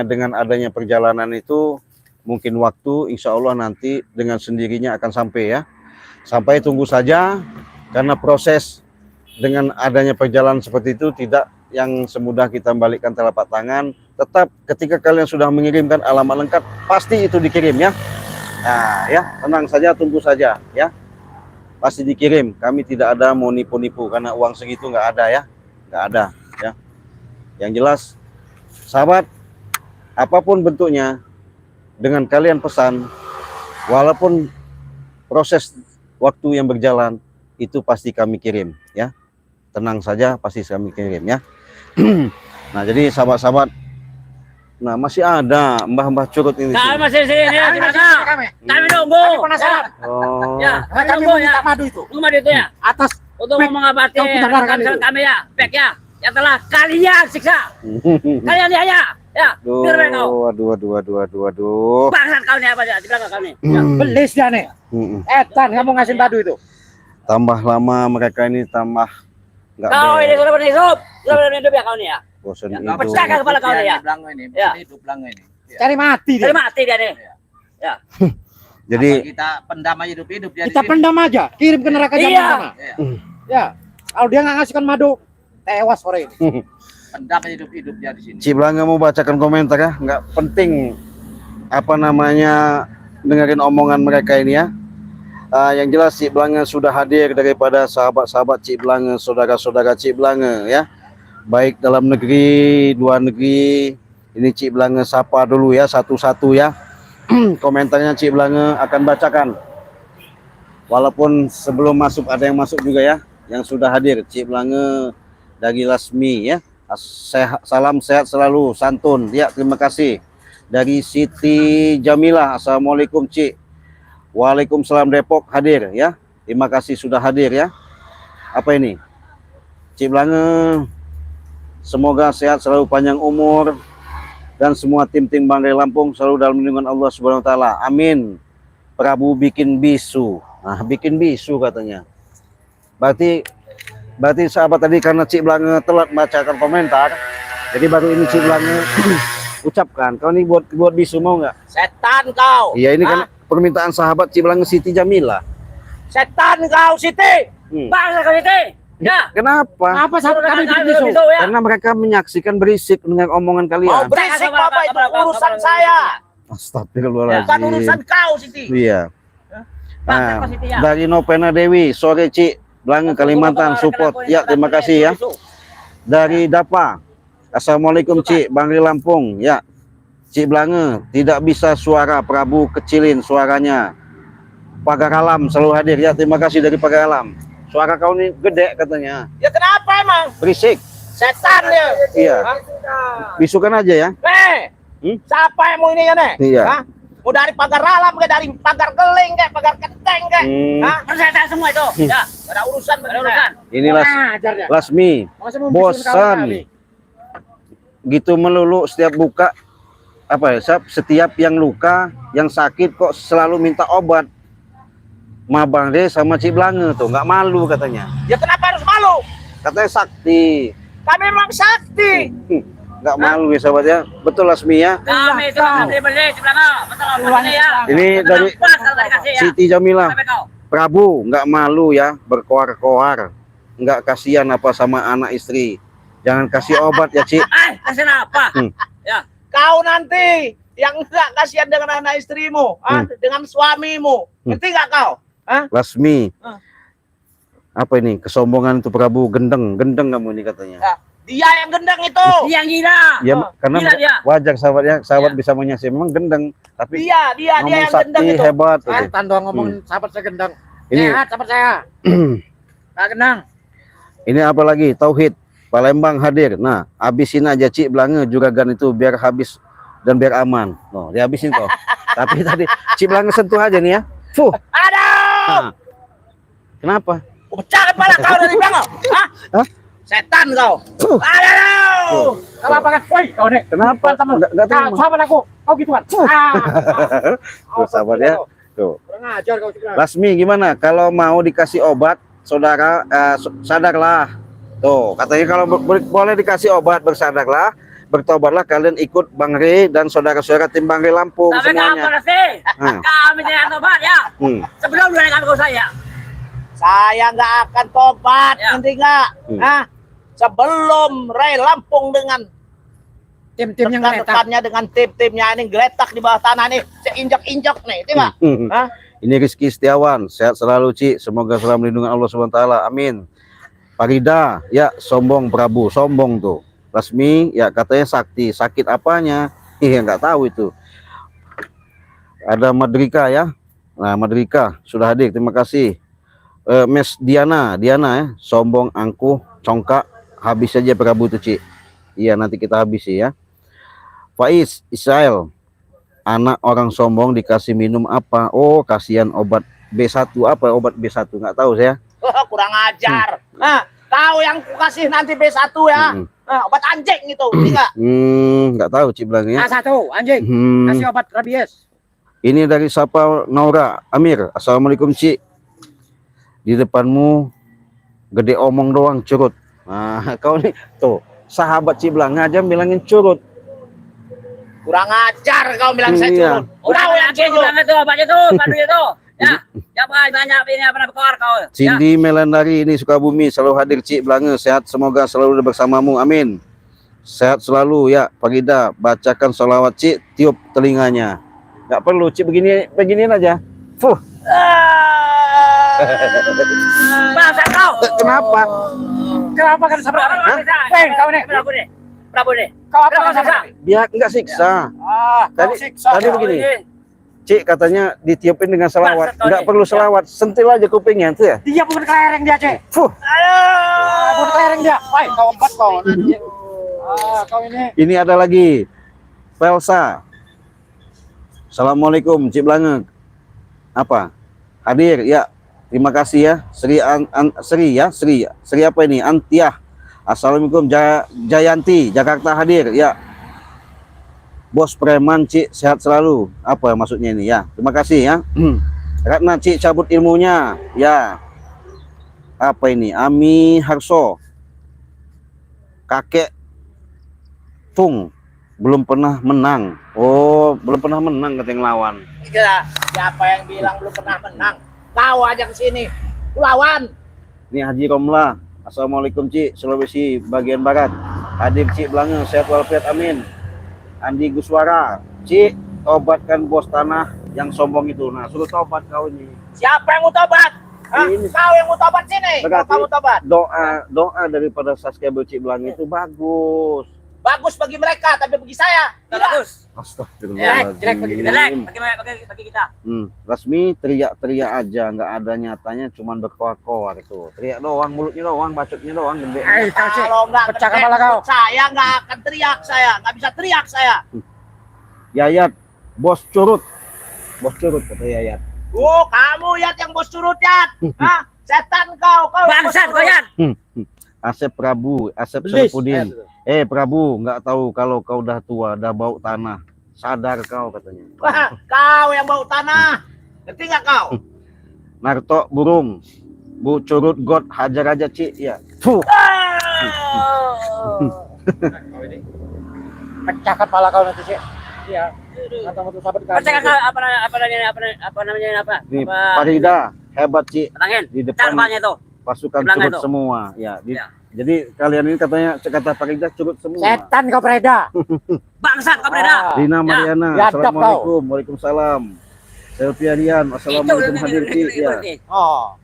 S1: dengan adanya perjalanan itu mungkin waktu insya Allah nanti dengan sendirinya akan sampai ya. Sampai tunggu saja karena proses dengan adanya perjalanan seperti itu tidak yang semudah kita balikkan telapak tangan. Tetap ketika kalian sudah mengirimkan alamat lengkap pasti itu dikirim ya. Nah ya tenang saja tunggu saja ya. Pasti dikirim. Kami tidak ada mau nipu-nipu karena uang segitu nggak ada ya, nggak ada ya. Yang jelas, sahabat, apapun bentuknya, dengan kalian pesan, walaupun proses waktu yang berjalan itu pasti kami kirim ya. Tenang saja, pasti kami kirim ya. Nah jadi sahabat-sahabat, nah masih ada mbah-mbah curut ini.
S4: Kami masih di sini ya, kami nunggu.
S3: Kami penasaran.
S1: Oh.
S4: Ya,
S3: Kami
S4: tunggu ya.
S3: minta madu itu.
S4: Tunggu madu itu ya.
S3: Atas
S4: Untuk
S3: Pek,
S4: mengabati
S3: kau benarkan
S4: rekan
S3: itu.
S4: kami ya, Pek ya. Yang telah kalian siksa. Kalian ya. Ya, biar baik kau.
S1: Waduh.
S4: Bangsat kau nih apa aja, di belakang kau nih. Ya.
S3: belis dia nih. Etan kamu ngasih madu itu.
S1: Tambah lama mereka ini tambah nggak
S4: Kau ini sudah berhidup. Sudah berhidup ya kau nih ya.
S1: bosan
S4: Ya,
S1: hidup.
S4: pecahkan kepala kau nih ya.
S2: Blange ini,
S4: Ya.
S2: hidup Blange ini.
S3: Cari mati dia.
S4: Dari mati dia nih.
S1: Jadi
S2: Apa kita pendam aja hidup-hidup dia
S3: Kita
S2: di sini.
S3: pendam aja, kirim ke neraka jahanam
S4: Iya.
S3: sana.
S2: Iya.
S3: Ya. Kalau dia nggak ngasihkan madu, tewas sore ini.
S2: Pendam aja hidup-hidup dia di sini.
S1: Cik Blange mau bacakan komentar ya, nggak penting apa namanya dengerin omongan mereka ini ya. Yang jelas Cik Belanga sudah hadir daripada sahabat-sahabat Cik Belanga, saudara-saudara Cik Belanga ya. Baik dalam negeri, luar negeri. Ini Cik Belanga sapa dulu ya, satu-satu ya. Komentarnya Cik Belanga akan bacakan. Walaupun sebelum masuk ada yang masuk juga ya, yang sudah hadir. Cik Belanga dari Lasmi ya. Salam sehat selalu, santun. Ya, terima kasih. Dari Siti Jamilah, assalamualaikum Cik. Waalaikumsalam Depok hadir ya. Terima kasih sudah hadir ya. Apa ini? Cik Belanga semoga sehat selalu, panjang umur, dan semua tim-tim Banggai Lampung selalu dalam lindungan Allah Subhanahu wa taala. Amin. Prabu bikin bisu. Nah, bikin bisu katanya. Berarti sahabat tadi karena Cik Belanga telat membacakan komentar, jadi baru ini Cik Belanga ucapkan. Kau ini buat bisu mau nggak?
S2: Setan kau.
S1: Iya, ini kan permintaan sahabat Cik Belanga Siti Jamilah.
S2: Setan kau Siti.
S4: Bangsa kau itu. Ya.
S1: Kenapa?
S3: Apa sahabat kami bikin bisu?
S4: Ya.
S1: Karena mereka menyaksikan berisik dengan omongan
S2: Mau
S1: kalian.
S2: berisik Bapak, itu urusan saya.
S1: Astagfirullahaladzim.
S2: Bukan urusan kau Siti.
S1: Iya.
S4: Bangsa
S1: Nah,
S4: kau Siti ya.
S1: dari Novena Dewi, sore Cik Belanga Kalimantan support. Ya, terima kasih ya. Dari Dapa, assalamualaikum Cik Banggai Lampung. Ya, Cik Belanga tidak bisa suara Prabu kecilin suaranya. Pagar Alam selalu hadir ya. Terima kasih dari Pagar Alam. Suara kau ini gede katanya.
S2: Ya kenapa emang?
S1: Berisik.
S2: Setan ya.
S1: Iya. Bisukan aja ya.
S2: Siapa yang mau ini ya nih?
S1: Iya.
S2: Hah? Mau dari pagar alam ke, dari pagar geling ke, pagar kenteng ke? Hah?
S4: Persetan semua itu. Ya.
S2: Ada urusan,
S4: Ada urusan.
S1: Inilah Lasmi. Bosan. Gitu melulu setiap buka apa ya? Setiap yang luka, yang sakit kok selalu minta obat. Mabang deh sama Cik Belanga tuh, nggak malu katanya.
S2: Ya kenapa harus malu?
S1: Katanya sakti.
S2: Kami memang sakti.
S1: Nggak malu ya sahabat ya. Betul Lasmi ya.
S4: Kami itu beli sebelah. Betul ya.
S1: Ini dari Siti Jamilah. Prabu nggak malu ya berkoar-koar. Nggak kasihan apa sama anak istri. Jangan kasih obat ya Cik.
S4: Kasih apa? Ya.
S2: Kau nanti yang enggak kasihan dengan anak istrimu, dengan suamimu. Ngerti nggak kau?
S1: Lasmi. Apa ini? Kesombongan itu Prabu, gendeng kamu ini katanya.
S2: Ya, dia yang gendeng itu.
S4: Yang gila.
S1: Ya, karena
S4: Gila dia.
S1: wajar sahabat bisa menyaksikan memang gendeng, tapi
S2: Dia
S1: ngomong
S2: yang
S1: sakti
S2: gendeng itu.
S1: hebat. Gitu.
S3: Tanda ngomong sahabat saya gendang.
S1: Ini
S3: Sehat sahabat saya. Tak gendang.
S1: ini apa lagi? Tauhid Palembang hadir. Nah, habisin aja Cik Belanga juragan itu biar habis dan biar aman. No, dihabisin kok. Tapi tadi Cik Belanga sentuh aja nih ya. Fuh.
S2: Aduh.
S1: Nah. Kenapa?
S2: Pecah kepala kau dari belakang.
S1: Hah?
S2: Setan kau. Aduh.
S3: Kalau apa kan? Woi, kau nih.
S1: Kenapa? Enggak tahu.
S3: Sahabat aku. Kau gituan.
S1: Tuh, sahabat ya. Tuh.
S3: Kurang ajar kau juga.
S1: Lasmi gimana? Kalau mau dikasih obat, saudara sadarlah. Tuh, katanya kalau boleh dikasih obat, bersadarlah, bertobatlah, kalian ikut Bang Rey dan saudara-saudara tim Bang Rey Lampung
S4: Tapi
S1: semuanya.
S4: kamu sih. Kami jangan tobat ya. Sebelum dulu kami kau saya.
S2: Saya nggak akan tobat,
S4: Ya.
S2: nanti nggak. Sebelum Ray Lampung dengan
S3: Tim-timnya ngeletak.
S2: rekan-rekannya dengan tim-timnya ini geletak di bawah tanah nih, seinjak-injak nih, itu nggak? Hah?
S1: Ini Rizky Setiawan, sehat selalu Ci, semoga selalu melindungi Allah Subhanahu wa taala. Amin. Farida, ya sombong Prabu, sombong tuh. Lasmi, ya katanya sakti, sakit apanya? Iya nggak tahu itu. Ada Madrika ya. Nah, Madrika sudah hadir, terima kasih. Mes Diana ya, sombong, angkuh, congkak, habis saja Prabu tuh Ci. Iya nanti kita habisi ya. Faiz Israel, anak orang sombong dikasih minum apa? Oh kasihan obat B1, apa obat B1 nggak tahu saya.
S2: Kurang ajar. Nah, tahu yang ku kasih nanti B1 ya. Obat anjing itu, enggak?
S1: Nggak tahu Cik bilangnya.
S3: A1 anjing. Kasih obat rabies.
S1: Ini dari Sapa Naura Amir. Assalamualaikum Cik. Di depanmu gede omong doang curut. Nah, kau nih tuh sahabat Cik Belanga aja bilangin curut.
S2: Kurang ajar kau bilang saya
S1: Iya.
S2: curut.
S4: Udah
S2: Kau yang
S4: lagi
S2: curut.
S4: bilang itu banyak tuh, bantuin itu. Ya, banyak ini apa keluar kau. Ya.
S1: Cindy Melandari ini Sukabumi selalu hadir Cik Belanga, sehat semoga selalu bersamamu, amin. Sehat selalu ya. Farida, bacakan sholawat Cik, tiup telinganya. Nggak perlu Cik, beginiin aja. Fuh.
S4: Bangsat kau.
S1: Kenapa?
S3: Kenapa kan sabrak? Kau nih.
S4: Prabu nih. Prabu nih.
S3: Kau apa
S4: Kenapa
S3: kan sabrak?
S1: Dia enggak siksa.
S3: Kau siksa.
S1: Tadi begini. Cik katanya ditiupin dengan selawat.
S4: Bangsat kau
S1: Enggak
S4: nih.
S1: perlu selawat, sentil aja kupingnya itu ya.
S3: Dia bukan kelereng dia, Cek.
S1: Fuh,
S3: Bukan kelereng dia. Woi, kau empat kau. Kau ini.
S1: ini ada lagi. Velsa. Assalamualaikum, Cik Blange. Apa? Hadir, ya. Terima kasih ya. Sri apa ini? Antiah. Assalamualaikum, Jayanti, Jakarta hadir, ya. Bos preman, Cik, sehat selalu. Apa maksudnya ini ya? Terima kasih ya. Ratna, Cik, cabut ilmunya, ya. Apa ini? Ami Harso. Kakek Tung belum pernah menang. Oh, belum pernah menang kata yang lawan.
S2: Gila, siapa yang bilang belum pernah menang? Kau aja ke sini. Ku lawan.
S1: Ini Haji Romlah. Assalamualaikum, Cik, Sulawesi bagian barat. Hadir, Cik Blange, sehat walafiat, amin. Andi Guswara, Cik, tobatkan bos tanah yang sombong itu. Nah, suruh tobat kau ini.
S2: Siapa yang mau tobat? Hah?
S1: Ini.
S2: Kau yang mau tobat sini.
S1: Berarti-
S2: Kau mau tobat.
S1: Doa daripada subscriber Cik Blange itu bagus.
S2: Bagus bagi mereka, tapi bagi saya tidak.
S4: Bagus. Jelek
S1: Astagfirullahaladzim.
S4: bagi kita.
S1: Rasmi teriak-teriak aja, nggak ada nyatanya, cuman berkoar-koar itu. Teriak doang, mulutnya doang, bacotnya doang, gede.
S3: Kau, Cek.
S2: Kalau nggak
S3: Pecah
S2: gede
S3: kepala kau.
S2: mulut saya nggak akan teriak saya, nggak bisa teriak saya.
S1: Yayat, bos curut kata Yayat.
S2: Oh, kamu Yat yang bos curut Yat. Hah? Setan kau yang bos
S4: Bangsat kau
S2: curut.
S4: Yan.
S1: Asep Prabu, Asep
S3: Belis.
S1: Serpudin. Prabu, nggak tahu kalau kau udah tua, udah bau tanah. Sadar kau katanya.
S2: Wah, kau yang bau tanah. Ngerti nggak kau?
S1: Narto burung, Bu curut God, hajar aja Cik ya. Fuh.
S3: Pecah kepala kau nanti, Cek. Iya. Kata-kata sahabat kami.
S4: Percaya apa namanya apa?
S1: Nih, Farida, hebat Cik.
S4: Tenangin.
S1: Di
S4: Cara
S1: depan
S4: palanya tuh.
S1: pasukan
S4: Di belakang
S1: curut
S4: itu.
S1: semua. Ya,
S4: Ya.
S1: jadi kalian ini katanya kata Farida curut semua.
S3: Setan kau Preda.
S4: Bangsat kau Breda.
S1: Rina Mariana,
S3: Ya,
S1: assalamualaikum, waalaikumsalam. Selfie Rian, assalamualaikum hadir Cik ya.
S3: Oh.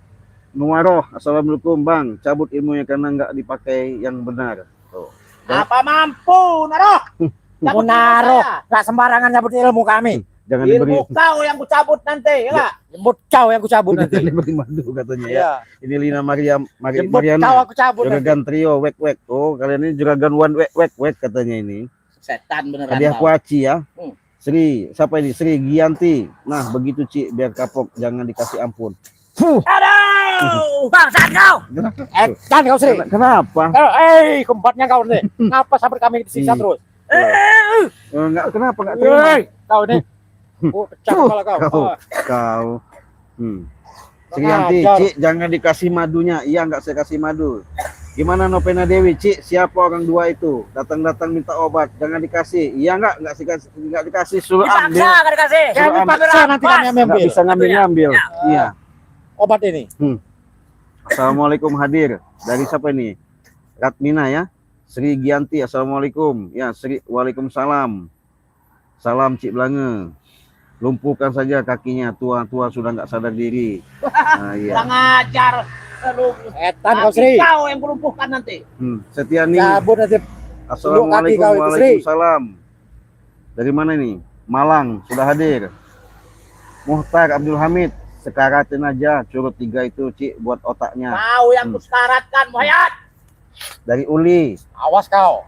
S1: Nuaroh, assalamualaikum Bang. Cabut ilmunya karena nggak dipakai yang benar. Tuh.
S2: Apa mampu, Naroh? Cabut ilmu
S3: Naroh.
S2: saya.
S3: Nggak sembarangan nyabut ilmu kami.
S1: Jangan diberi,
S2: Ilmu kau yang kucabut nanti, ya nggak?
S3: Jemput kau yang kucabut nanti.
S1: jangan diberi madu katanya ya.
S3: Iya.
S1: Ini Lina
S3: Jemput kau
S1: Mariana.
S3: aku cabut nanti.
S1: Juragan trio wek wek. Oh, kalian ini juragan one wek wek wek katanya ini.
S2: Setan beneran.
S1: Hadiah
S2: kau.
S1: kuaci ya.
S2: Hmm.
S1: Sri, siapa ini? Sri Gianti. Nah, begitu Cik, biar kapok, jangan dikasih ampun. Fuh.
S4: Aduh, bangsat kau.
S3: Kan kau Sri.
S1: Kenapa?
S3: Keempatnya kau nih. Kenapa sahabat kami disiksa terus?
S1: Enggak, kenapa enggak terima?
S3: Kau nih. Oh, pecah kepala kau.
S1: Kau.
S3: Oh.
S1: Kau. Sri
S3: Kurang
S1: Gianti,
S3: ajar.
S1: Cik, jangan dikasih madunya. Iya, enggak saya kasih madu. Gimana Novena Dewi, Cik? Siapa orang dua itu? Datang-datang minta obat, jangan dikasih. Iya enggak dikasih, suruh ambil.
S4: Dipaksa kan dikasih.
S3: Kami
S1: Suruh
S3: paksa nanti kami
S1: Enggak
S3: ambil
S1: bisa ngambil-ngambil.
S4: Ya.
S1: Iya.
S3: obat ini.
S1: Assalamualaikum hadir. Dari siapa ini? Ratmina ya. Sri Gianti, assalamualaikum. Ya, Sri, waalaikumsalam. Salam Cik Blange. Lumpuhkan saja kakinya, tua-tua sudah nggak sadar diri. Nah, iya.
S2: Kurang ajar. Lu
S3: Setan kau Sri.
S2: kau yang kulumpuhkan nanti.
S1: Setiani,
S3: Cabut nanti.
S1: assalamualaikum.
S3: kaki kau itu, Sri.
S1: Waalaikumsalam. Dari mana ini? Malang sudah hadir. Muhtar Abdul Hamid, sekaratin aja curut 3 itu Cik buat otaknya.
S2: Kau yang kusyaratkan, Muhayyad.
S1: Dari Uli
S3: Awas kau.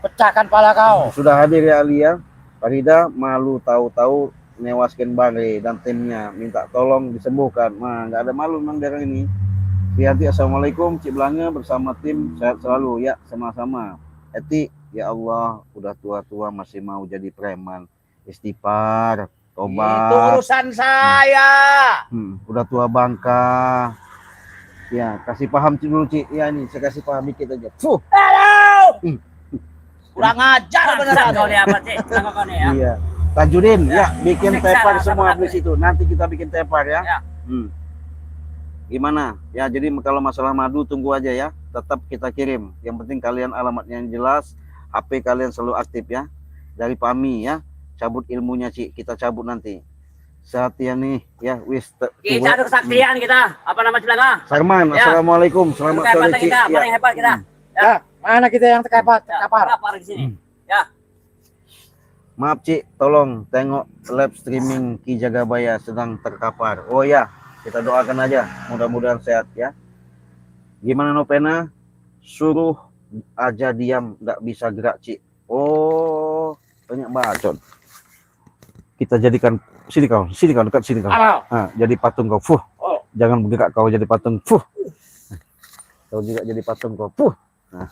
S3: Pecahkan pala kau.
S1: sudah hadir ya Alia. Farida malu tahu-tahu newaskan Bang Rey dan timnya, minta tolong disembuhkan. Mah nggak ada malu memang dari ini. Hati-hati, assalamualaikum Cik Blange bersama tim sehat selalu ya, sama-sama. Eti, ya Allah udah tua-tua masih mau jadi preman. Istighfar,
S2: Itu
S1: tobat.
S2: urusan saya.
S1: Udah tua bangka. Ya, kasih paham Cik dulu Cik. Ya ini saya kasih paham dikit aja. Fuh.
S2: Halo. Kurang ajar
S4: Bangsat kau
S2: beneran.
S4: nih apa sih? Kenapa kau nih ya?
S1: Iya. Tajudin, ya bikin
S4: Siksa
S1: tepar
S4: lah,
S1: semua
S4: sama
S1: di situ. Nanti kita bikin tepar ya.
S4: Ya.
S1: Gimana? Ya, jadi kalau masalah madu tunggu aja ya. Tetap kita kirim. Yang penting kalian alamatnya yang jelas, HP kalian selalu aktif ya. Dari Pami ya. Cabut ilmunya Cik, kita cabut nanti. sehat ya nih ya wis
S4: Kita ada kesaktian kita. Apa nama Cilanga?
S1: Sarman.
S4: Ya.
S1: Assalamualaikum, selamat
S4: Bukan
S1: sore
S4: hebat
S1: Cik.
S4: kita,
S1: Ya.
S4: paling hebat kita.
S3: Ya, mana kita yang terkapar?
S4: Kapar di sini. Ya.
S1: Maaf Cik, tolong tengok live streaming Ki Jagabaya sedang terkapar. Oh ya, kita doakan aja, mudah-mudahan sehat ya. Gimana Nopena? Suruh aja diam, nggak bisa gerak Cik. Oh, banyak bacot. Kita jadikan sini kau dekat sini kau. Nah, jadi patung kau. Fuh. Jangan bergerak kau jadi patung. Fuh. Kau juga jadi patung kau. Fuh. Nah,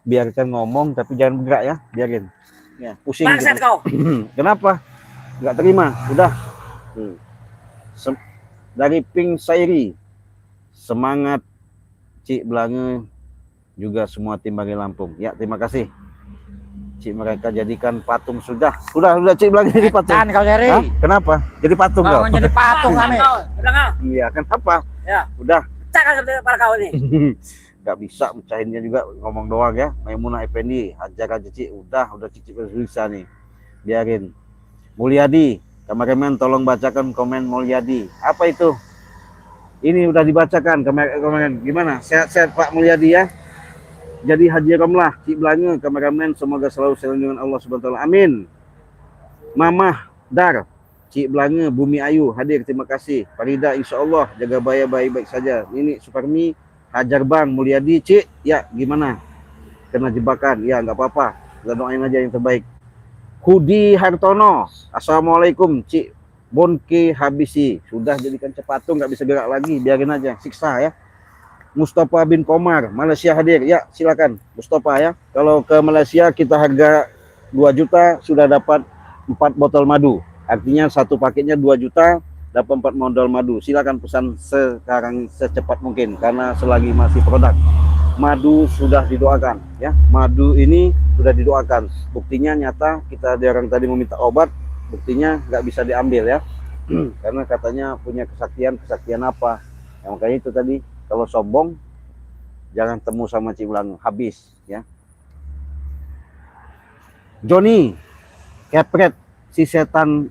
S1: biarkan ngomong tapi jangan bergerak ya, biarin. Ya, pusing
S4: Bangsat
S1: gitu.
S4: kau.
S1: Kenapa? Nggak terima. Udah. Dari Pink Sairi. Semangat Cik Blange juga semua tim Bagi Lampung. Ya, terima kasih. Cik mereka jadikan patung sudah Cik Blange jadi patung.
S3: Kan kau cari.
S1: Hah? Kenapa? Jadi patung kau?
S3: Kau jadi patung kami.
S4: Cilanga.
S1: Iya, kenapa?
S4: Ya.
S1: Udah.
S4: Cakap para kau ini.
S1: Nggak bisa mecahinnya juga ngomong doang ya. Maimunah Effendi, hajar aja Cik. Udah Cik bisa nih. Biarin. Mulyadi, kameramen tolong bacakan komen Mulyadi. Apa itu? Ini udah dibacakan kemarin. Gimana? Sehat-sehat Pak Mulyadi ya. Jadi Haji Romlah, Cik Blange, kameramen semoga selalu selindungan Allah Subhanahu wa taala. Amin. Mamah Dar, Cik Blange, Bumi Ayu hadir, terima kasih. Farida insyaallah Jagabaya baik-baik saja. Ini Suparmi, Hajar Bang, Mulyadi, Cik, ya gimana? Kena jebakan, ya nggak apa-apa. Kita doain aja yang terbaik. Hudi Hartono, Assalamualaikum, Cik Bonke Habisi. Sudah jadikan cepatung, nggak bisa gerak lagi, biarin aja, siksa ya. Mustafa bin Komar, Malaysia hadir. Ya, silakan Mustafa ya. Kalau ke Malaysia kita harga 2 juta sudah dapat 4 botol madu. Artinya satu paketnya 2 juta dapat 4 modal madu. Silakan pesan sekarang secepat mungkin karena selagi masih produk. Madu sudah didoakan ya. Madu ini sudah didoakan. Buktinya nyata kita ada orang tadi meminta obat, buktinya nggak bisa diambil ya. Karena katanya punya kesaktian apa. Ya, makanya itu tadi kalau sombong jangan temu sama Cik Blange, habis ya. Joni kepret si setan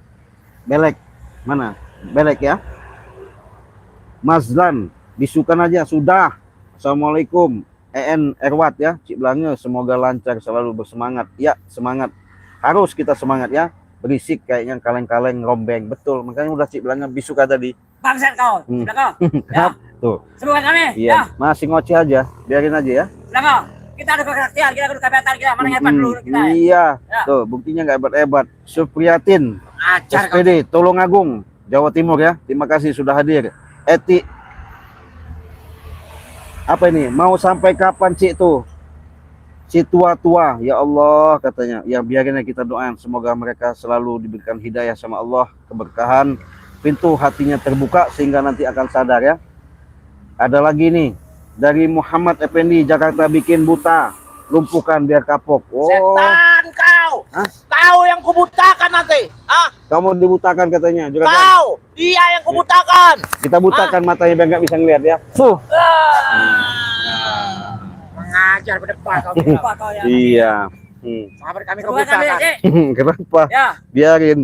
S1: belek. Mana? Belek ya. Mazlan bisukan aja sudah. Assalamualaikum. EN Erwat ya, Cik Blange semoga lancar selalu bersemangat. Ya, semangat. Harus kita semangat ya. Berisik kayaknya kaleng-kaleng rombeng. Betul, makanya udah Cik Blange bisuka tadi.
S4: Bangsat kau. Sudah kau. Ya.
S1: Tuh.
S4: Semoga kami.
S1: Iya,
S4: Ya.
S1: masih ngoceh aja. Biarin aja ya.
S4: Sudah kau. Kita ada kesaktian, kita ada kehebatan kita. Mana yang hebat dulu kita. Ya.
S1: Iya,
S4: Ya.
S1: tuh buktinya nggak hebat-hebat. Supriyatin,
S4: Ajar kau.
S1: SPD, Tulungagung, Jawa Timur ya. Terima kasih sudah hadir. Eti, apa ini? Mau sampai kapan Cik tuh? Si tua-tua, ya Allah katanya. Ya biarin kita doain. Semoga mereka selalu diberikan hidayah sama Allah, keberkahan, pintu hatinya terbuka sehingga nanti akan sadar ya. Ada lagi nih dari Muhammad Effendi, Jakarta bikin buta, lumpuhkan biar kapok. Oh,
S2: Setan kau.
S1: Hah?
S2: Kau yang kubutakan nanti. Ah,
S1: kamu dibutakan katanya. Juga
S2: kau. Dia yang kubutakan.
S1: kita butakan matanya biar nggak bisa ngeliat ya. Fuh.
S3: Mengajar berdepan kau berdepan kau ya.
S1: Iya.
S3: Sahabat kami kau
S4: Semoga kami.
S3: butakan.
S4: Cik.
S1: Kenapa?
S4: Ya.
S1: Biarin.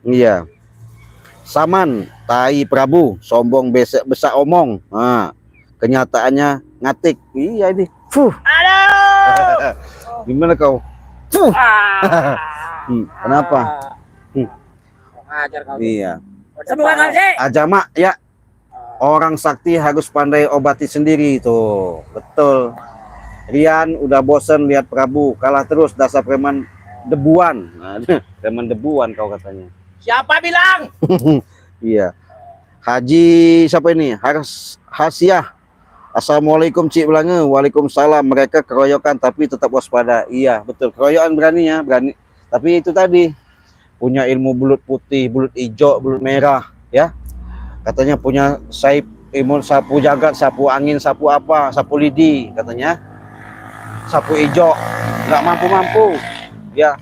S1: Iya. Saman, tai Prabu, sombong besak omong. Nah, kenyataannya ngatik. Iya ini. Fuh.
S2: Aduh.
S1: Gimana kau? Fuh. Kenapa?
S3: Mengajar kau.
S1: Iya.
S4: Semoga kami. Cik.
S1: Ajama ya. Orang sakti harus pandai obati sendiri tuh. Betul. Rian udah bosen lihat Prabu, kalah terus dasar preman debuan. Nah, preman debuan kau katanya.
S2: Siapa bilang?
S1: Iya. Haji siapa ini? Hasiah. Assalamualaikum Cik Blange. Waalaikumsalam. Mereka keroyokan tapi tetap waspada. Iya, betul. Keroyokan berani ya, berani. Tapi itu tadi punya ilmu bulut putih, bulut hijau, bulut merah, ya. Katanya punya imun sapu jagat, sapu angin, sapu apa, sapu lidi katanya. Sapu hijau, nggak mampu-mampu. Ya.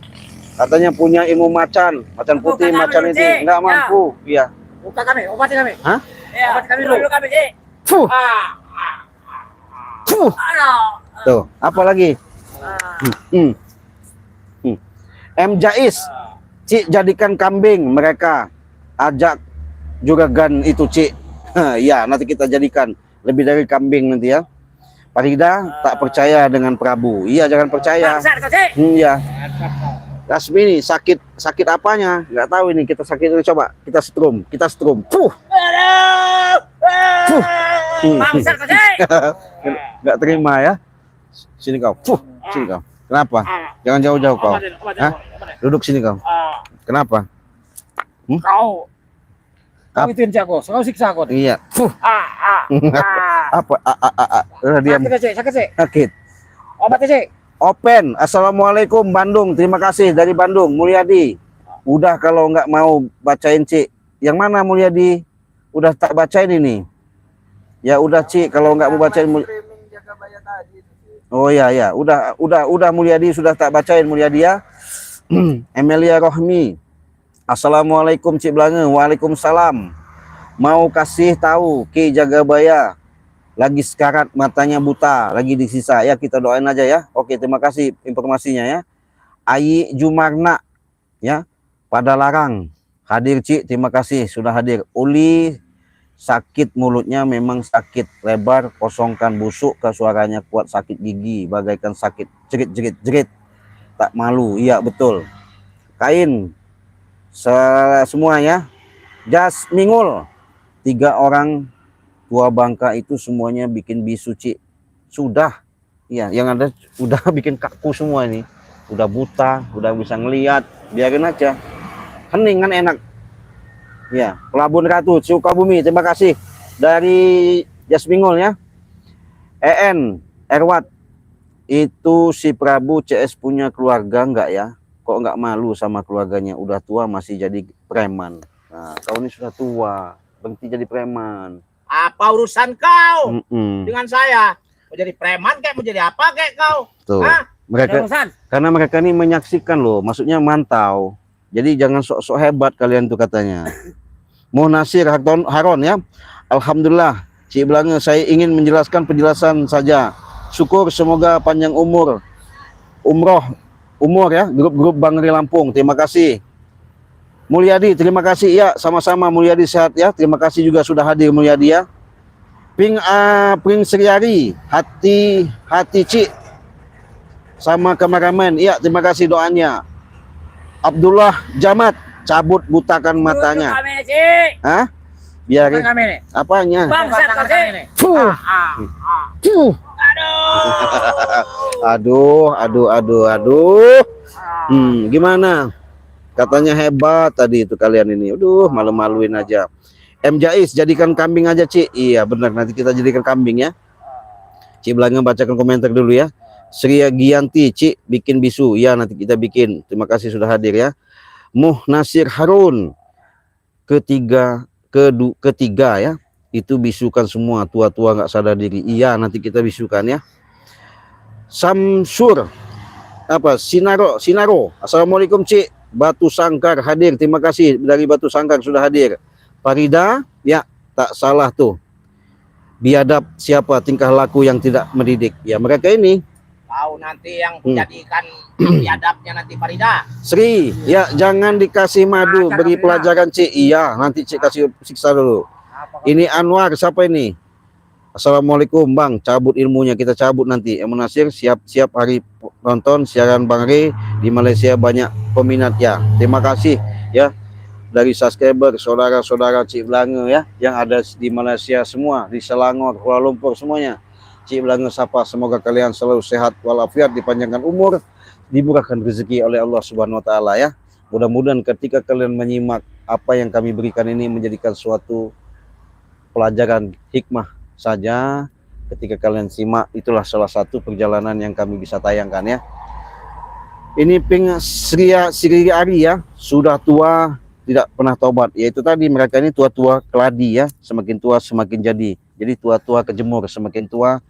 S1: Katanya punya ilmu macan putih,
S4: Bukan
S1: macan
S4: kami,
S1: itu
S4: Cik.
S1: nggak
S4: Ya.
S1: mampu. Iya.
S3: Buka kami, obati kami.
S1: Hah?
S4: Ya.
S3: Obati kami
S4: Dulu kami. Cik.
S1: Fuh. Fuh.
S4: Aduh.
S1: Tuh, apa lagi? M Jais, Cik jadikan kambing mereka, ajak juragan itu, Cik. Ya, nanti kita jadikan lebih dari kambing nanti ya. Farida tak percaya dengan Prabu. Iya, jangan percaya.
S4: Bangsat kau, Cik.
S1: Iya. Lasmi sakit apanya? Nggak tahu ini, kita sakit dulu, coba. Kita strum. Puh.
S4: Bangsat kau, Cik.
S1: Nggak terima ya. Sini kau. Puh. Sini kau. Kenapa? Jangan jauh-jauh kau. Hah? Duduk sini kau. Kenapa?
S4: Kau ituin aku, kau siksa aku.
S1: Iya. Puh. Apa? Udah diam.
S4: Sakit, Cik.
S1: Sakit.
S4: Obatnya, Cik.
S1: Open. Assalamualaikum Bandung. Terima kasih dari Bandung, Mulyadi. Udah kalau nggak mau bacain, Cik. Yang mana Mulyadi? Udah tak bacain ini. Ya udah, Cik. Kalau nggak mau bacain
S5: Streaming Jagabaya tadi itu, Cik.
S1: Oh ya, udah Mulyadi sudah tak bacain Mulyadi ya. Emilia Rohmi. Assalamualaikum Cik Blange. Waalaikumsalam. Mau kasih tahu Ki Jagabaya lagi sekarat, matanya buta, lagi disisa ya, kita doain aja ya. Oke, terima kasih informasinya ya. Ayi Jumarna ya, pada larang hadir, Cik, terima kasih sudah hadir. Uli sakit mulutnya, memang sakit lebar, kosongkan busuk ke suaranya kuat, sakit gigi bagaikan sakit jerit tak malu. Iya betul. Kain semua ya. Jas Mingul, 3 orang tua Bangka itu semuanya bikin bisu, Cik. Sudah. Iya, yang ada udah bikin kaku semua ini. Udah buta, udah bisa ngelihat, biarin aja. Hening kan enak. Ya, Pelabuhan Ratu, Sukabumi, terima kasih dari Jasmingul ya. Erwat, itu si Prabu CS punya keluarga enggak ya? Kok enggak malu sama keluarganya? Udah tua masih jadi preman. Nah, kau ini sudah tua, berhenti jadi preman.
S2: Apa urusan kau
S1: Mm-mm.
S2: dengan saya? Mau jadi preman kayak mau jadi apa kayak kau?
S1: Tuh.
S2: Hah?
S1: Karena mereka ini menyaksikan loh, maksudnya mantau. Jadi jangan sok-sok hebat kalian tuh katanya. Nasir Haron ya. Alhamdulillah, Cik Blange, saya ingin menjelaskan penjelasan saja. Syukur semoga panjang umur ya, grup Bangri Lampung. Terima kasih. Mulyadi, terima kasih ya, sama-sama Mulyadi, sehat ya. Terima kasih juga sudah hadir Mulyadi ya. Pring Sriari, hati Cik sama kameramen. Iya, terima kasih doanya. Abdullah Jamat, cabut butakan matanya. Hah? Biarin. Apanya?
S4: Bangsat kau, Cik.
S1: Fuh. Fuh. Aduh. Gimana? Katanya hebat tadi itu kalian ini. Aduh, malu-maluin aja. M Jais, jadikan kambing aja, Cik. Iya, benar. Nanti kita jadikan kambing ya. Cik Blange bacakan komentar dulu ya. Sri Gianti, Cik, bikin bisu. Ya, nanti kita bikin. Terima kasih sudah hadir ya. Nasir Harun. Ketiga ya. Itu bisukan semua. Tua-tua nggak sadar diri. Iya, nanti kita bisukan ya. Samsur. Sinaro. Assalamualaikum, Cik. Batu Sangkar hadir, terima kasih dari Batu Sangkar sudah hadir. Farida, ya tak salah tuh. Biadab siapa, tingkah laku yang tidak mendidik. Ya mereka ini.
S2: Kau nanti yang menjadikan biadabnya nanti Farida.
S1: Sri, ya jangan dikasih madu, beri pelajaran, Cik. Iya, nanti Cik kasih siksa dulu. Ini Anwar, siapa ini? Assalamualaikum Bang, cabut ilmunya, kita cabut nanti. Nasir, siap-siap hari nonton siaran Bang Rey di Malaysia, banyak peminat ya. Terima kasih ya dari subscriber, saudara-saudara Cik Blange ya, yang ada di Malaysia semua, di Selangor, Kuala Lumpur semuanya. Cik Blange sapa, semoga kalian selalu sehat walafiat, dipanjangkan umur, dimurahkan rezeki oleh Allah Subhanahu wa taala ya. Mudah-mudahan ketika kalian menyimak apa yang kami berikan ini menjadikan suatu pelajaran hikmah saja. Ketika kalian simak, itulah salah satu perjalanan yang kami bisa tayangkan ya. Ini Sri Ari ya, sudah tua tidak pernah tobat. Yaitu tadi mereka ini tua-tua keladi ya, semakin tua semakin jadi. Jadi tua-tua kejemur, semakin tua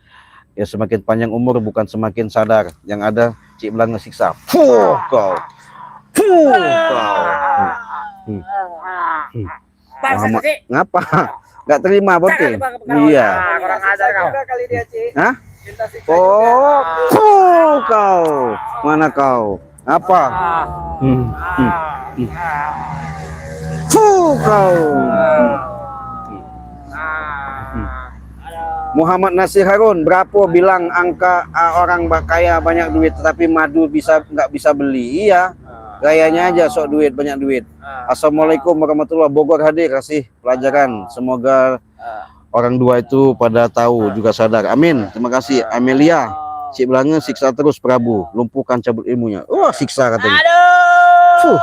S1: ya semakin panjang umur, bukan semakin sadar. Yang ada Cik Blange siksa. Fuh kau. Ngapa? Nggak terima bote. Iya.
S5: Kurang ajar kau. Kali dia, Cik.
S1: Hah?
S5: Cinta siksa
S1: Oh, kau. Mana kau? Apa? Kau. Muhammad Nasir Harun, berapa bilang angka orang kaya banyak duit tetapi madu nggak bisa beli? Iya, gayanya aja sok duit, banyak duit. Assalamualaikum warahmatullahi wabarakatuh. Bogor hadir kasih pelajaran. Semoga orang dua itu pada tahu juga sadar. Amin. Terima kasih. Amelia, Cik Belanga siksa terus Prabu, lumpuhkan cabut ilmunya. Wah, siksa katanya.
S2: Aduh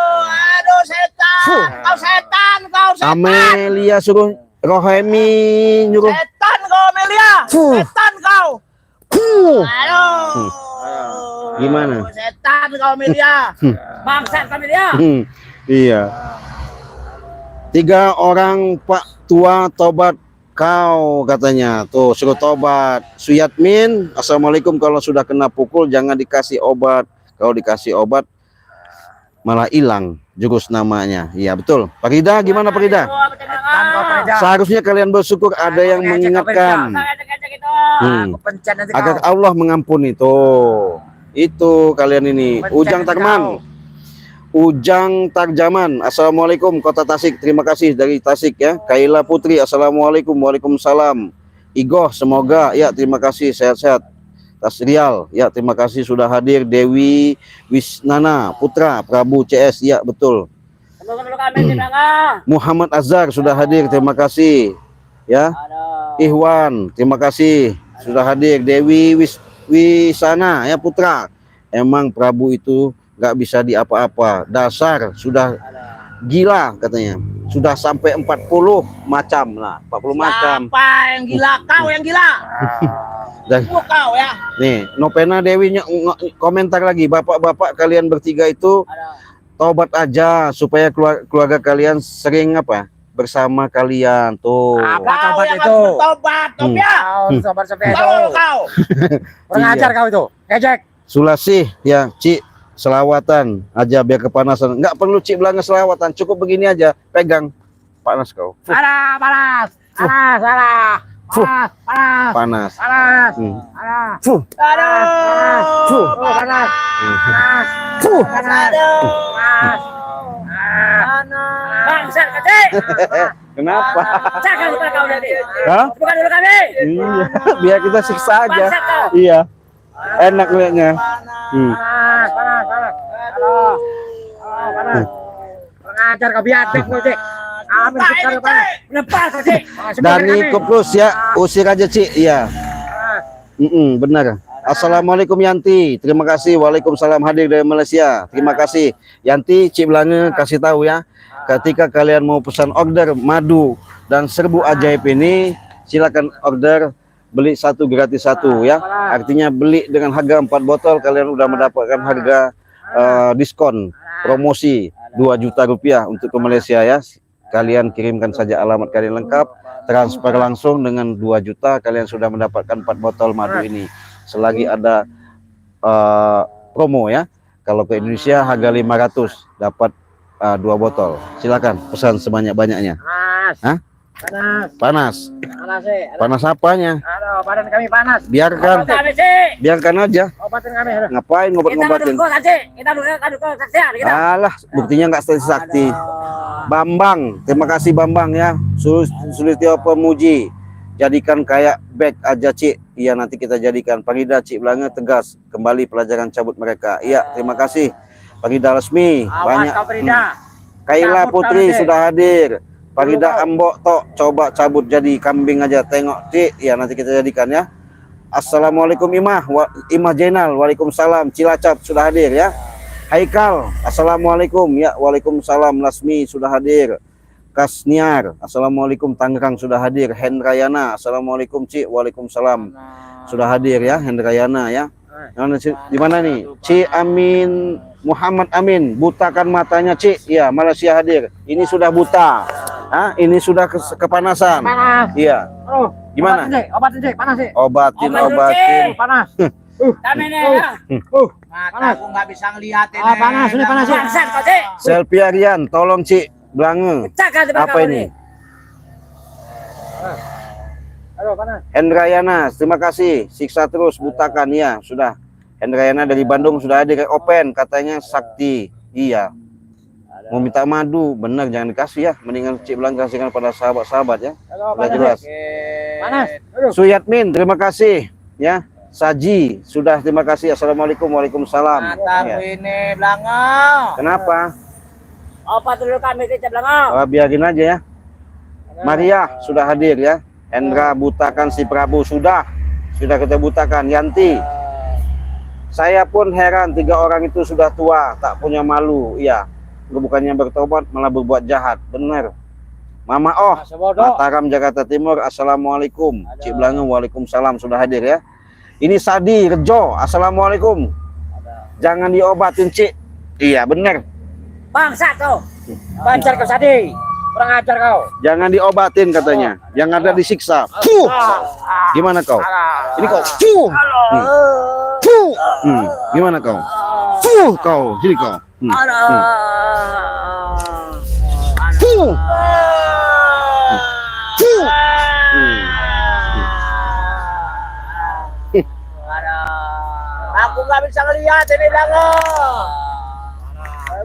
S2: setan, kau setan, kau setan.
S1: Amelia suruh Rohemi nyuruh.
S2: Setan kau Amelia, setan kau. Aduh.
S1: Gimana?
S2: Setan kau Amelia.
S4: Bangsat kami dia.
S1: Iya. 3 orang Pak tua tobat kau katanya. Tuh suruh tobat. Suyatmin, assalamualaikum, kalau sudah kena pukul jangan dikasih obat. Kalau dikasih obat malah hilang jurus namanya. Iya betul. Pak Rida, gimana Pak Rida? Seharusnya kalian bersyukur ada yang mengingatkan agar Allah mengampuni. Itu kalian ini. Ujang Tarman, Ujang Tarjaman, assalamualaikum Kota Tasik, terima kasih dari Tasik ya. Kaila Putri, assalamualaikum. Waalaikumsalam. Igoh, semoga ya, terima kasih, sehat-sehat. Tasrial, ya terima kasih sudah hadir. Dewi Wisnana Putra, Prabu CS, ya betul. Muhammad Azhar sudah hadir, terima kasih ya. Ihwan, terima kasih sudah hadir. Dewi Wisana ya Putra. Emang Prabu itu nggak bisa diapa-apa, dasar sudah gila katanya. Sudah sampai 40 macam lah, 40 macam.
S2: Apa yang gila? Kau yang gila.
S1: Dan
S2: Kau ya.
S1: nih, Nopena Dewinya komentar lagi, bapak-bapak kalian bertiga itu tobat aja supaya keluarga kalian sering bersama kalian tuh.
S2: Kau
S3: tobat
S2: yang
S3: itu?
S2: harus bertobat, ya.
S3: Sobat sepeda.
S2: Kau.
S3: Kurang ajar kau itu. Ejek.
S1: Sulasih ya, Cik, selawatan aja biar kepanasan. Nggak perlu Cik Belanga selawatan, cukup begini aja, pegang. Panas kau.
S3: Panas, panas. Panas, panas. Panas, panas.
S1: Panas.
S3: Panas.
S1: Hmm.
S3: Panas.
S2: Aduh.
S3: Panas. Panas. Panas.
S4: Bangsat kecil.
S1: Kenapa?
S4: Jangan lupa kau nanti.
S1: Hah?
S4: Bukan dulu kami.
S1: Iya, biar kita siksa aja.
S4: Bangsat kau.
S1: Iya. Enak liatnya.
S3: Panas, panas, panas. Halo. Panas. Kurang ajar kau biadab kau, Cik. Amin sekali panas.
S4: Lepas kecil.
S1: Dani Kuplus ya, usir aja Cik. Iya. Benar. Assalamualaikum Yanti, terima kasih. Waalaikumsalam, hadir dari Malaysia. Terima kasih Yanti. Cik Belanga kasih tahu ya, ketika kalian mau pesan order madu dan serbu ajaib ini, silakan order beli 1 gratis 1 ya. Artinya beli dengan harga 4 botol kalian udah mendapatkan harga diskon promosi 2 juta rupiah untuk ke Malaysia ya. Kalian kirimkan saja alamat kalian lengkap, transfer langsung dengan 2 juta kalian sudah mendapatkan 4 botol madu ini. Selagi ada promo ya. Kalau ke Indonesia harga 500 dapat 2 botol. Silakan pesan sebanyak-banyaknya.
S3: Panas.
S1: Hah?
S3: Panas.
S1: Panas.
S3: Panas, Cik.
S1: Panas apanya?
S3: Aduh, badan kami panas.
S1: Biarkan.
S4: Kami sih.
S1: Biarkan aja.
S3: Obatin kami. Aduh.
S1: Ngapain
S4: Kita
S1: ngobat-ngobatin?
S4: dukung kecil. Kita dukung saksian kita.
S1: Alah, buktinya nggak sakti. Bambang, terima kasih Bambang ya. Sulistyo Pemuji, jadikan kayak bag aja Cik. Iya, nanti kita jadikan. Parida Cik Belanga tegas kembali pelajaran cabut mereka. Iya, terima kasih. Parida Resmi banyak.
S3: Kau Frida.
S1: Kaila
S3: Cabut
S1: Putri
S3: kami, Cik.
S1: sudah hadir. Parida Ambok tok coba cabut jadi kambing aja, tengok Cik. Ya nanti kita jadikan ya. Assalamualaikum Imah, Imah Jainal. Waalaikumsalam. Cilacap sudah hadir ya. Haikal, assalamualaikum ya. Waalaikumsalam. Lasmi sudah hadir. Kasniar, assalamualaikum. Tangerang sudah hadir. Hendrayana, assalamualaikum Cik. Waalaikumsalam. Sudah hadir ya Hendrayana ya. Di mana nih? Cik Amin Muhammad Amin, butakan matanya Cik. Ya, Malaysia hadir. Ini sudah buta. Hah? Ini sudah kepanasan.
S3: Panas.
S1: Iya.
S3: Aduh.
S1: Gimana?
S3: Obatin, Cik. Panas, Cik.
S1: Obatin.
S3: Panas.
S4: Kami nih ya.
S2: Mata aku nggak bisa ngelihat ini.
S3: Panas, ini panas, Cik.
S4: Bangsat kecil.
S1: Selfie Aryan, tolong Cik Belanga.
S4: Cakap depan
S1: Apa
S4: kau
S1: ini?
S3: Aduh, panas.
S1: Hendrayana, terima kasih. Siksa terus, butakan ya. Sudah. Hendrayana dari Bandung sudah hadir. Open katanya sakti. Iya. Mau minta madu, benar jangan dikasih ya. Mendingan Cik Blang kasihkan pada sahabat-sahabat ya. Sudah jelas.
S3: Panas.
S1: Suyatmin, terima kasih ya. Saji, sudah terima kasih. Assalamualaikum, waalaikumsalam. Ya.
S2: Ini Blanga.
S1: Kenapa?
S4: Apa dulu kami Cik Blang?
S1: Biarin aja ya. Maria sudah hadir ya. Hendra butakan si Prabu sudah kita butakan. Yanti, saya pun heran 3 orang itu sudah tua, tak punya malu. Iya, bukannya bertobat malah berbuat jahat. Benar. Mama Mataram Jakarta Timur. Assalamualaikum. Cik Blang, waalaikumsalam, sudah hadir ya. Ini Sadi Rejo. Assalamualaikum. Jangan diobatin Cik. Iya benar.
S3: Bangsa kau. Bancar kau Sadi. Kurang ajar kau.
S1: Jangan diobatin katanya. Yang ada disiksa. Puh. Gimana kau? Ini kau. Puh. Puh. Gimana kau? Puh kau. Sini kau. Puh. Puh.
S2: Aku nggak bisa ngelihat ini Blanga.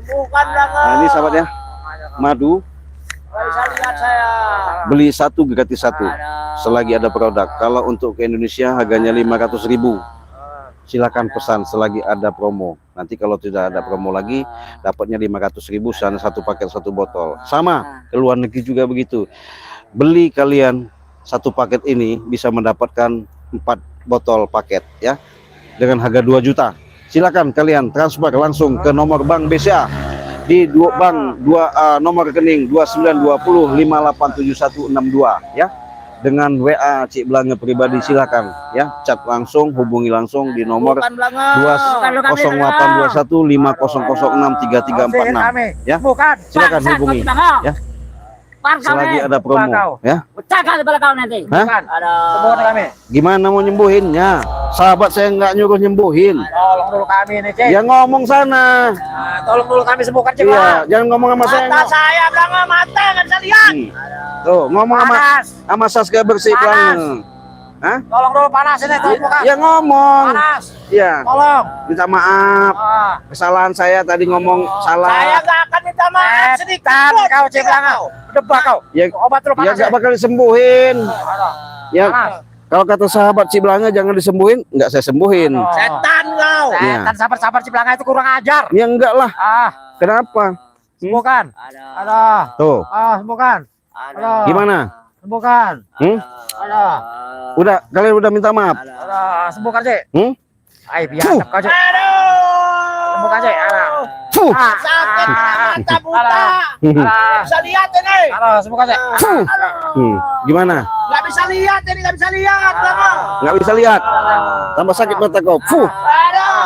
S2: Bukan Blanga.
S1: Nah, ini sahabat ya. Madu.
S2: Nggak bisa lihat saya.
S1: Beli 1 gratis 1 selagi ada produk. Kalau untuk ke Indonesia harganya 500.000. Silakan pesan selagi ada promo. Nanti kalau tidak ada promo lagi, dapatnya 500.000 sana 1 paket 1 botol. Sama ke luar negeri juga begitu. Beli kalian 1 paket ini bisa mendapatkan 4 botol paket ya, dengan harga 2 juta. Silakan kalian transfer langsung ke nomor Bank BCA di nomor rekening 2920587162 ya. Dengan WA Cik Blang pribadi silakan ya, chat langsung, hubungi langsung di nomor 082150063346 ya. Silakan hubungi ya. Selagi ada promo ya.
S4: Pecahkan kepala kau nanti.
S1: Hah?
S3: Sembuhkan kami.
S1: Gimana mau nyembuhinnya? Sahabat saya nggak nyuruh nyembuhin.
S3: Tolong dulu kami nih, Cik.
S1: Ya ngomong sana.
S3: Tolong dulu kami sembuhkan, Cik.
S1: Iya, jangan ngomong sama saya.
S2: Mata saya Blanga, mata nggak bisa lihat.
S1: Tuh, ngomong
S3: Panas.
S1: sama Saska bersih Blang. Hah?
S3: Tolong dulu panas ini, tolong buka.
S1: Ya ngomong.
S3: Panas.
S1: Iya.
S3: Tolong.
S1: Minta maaf. Kesalahan saya tadi ngomong
S2: Saya
S1: salah.
S2: nggak akan minta maaf sedikit.
S3: Setan kau, Cik Blang. Debak kau.
S1: Ya,
S3: Obat dulu
S1: ya
S3: panas.
S1: nggak bakal disembuhin. Ya,
S3: Panas.
S1: kalau kata sahabat Cik Blanga jangan disembuhin, nggak saya sembuhin.
S2: Setan kau.
S1: Iya.
S3: Setan sabar-sabar Cik Blang itu kurang ajar.
S1: Ya enggak lah. Kenapa?
S3: Sembuhkan. Ada.
S1: Tuh,
S3: Sembuhkan. Ada.
S1: gimana?
S3: Sembuhkan. Ada.
S1: Udah, kalian udah minta maaf.
S3: Ada. Sembuhkan, Cik. Ayo biar kau, Cik.
S2: Aduh.
S3: Sembuhkan, Cik. Ada.
S1: Fuh.
S2: Sakit mata buta.
S3: Ada.
S2: Bisa lihat ini.
S3: Ada. Sembuhkan, Cik.
S1: Fuh. Gimana?
S2: Nggak bisa lihat ini, nggak bisa lihat Blanga.
S1: Nggak bisa lihat. Tambah sakit mata kau. Fuh.
S2: Aduh.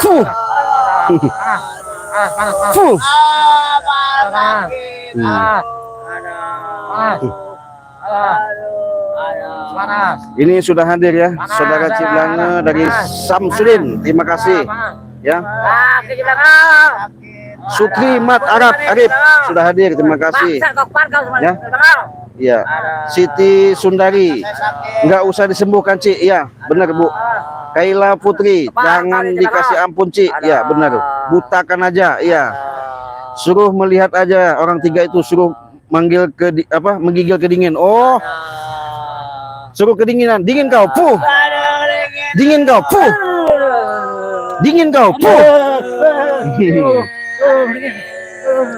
S1: Fuh.
S3: Panas.
S1: Fuh.
S2: Sakit.
S3: Panas. Panas.
S1: Ini sudah hadir ya, saudara Cik Blanga dari Samsudin. Terima kasih ya.
S3: Cik Blang.
S1: Sukri Mat Arif sudah hadir. Terima kasih. Ya. Iya. Siti Sundari. Nggak usah disembuhkan Cik. Iya, benar Bu. Kaila Putri, jangan dikasih ampun Cik. Iya, benar. Butakan aja. Iya. Suruh melihat aja, orang 3 itu suruh manggil menggigil kedingin. Oh. Suruh kedinginan. Dingin kau. Puh. Dingin kau. Puh. Dingin kau. Puh.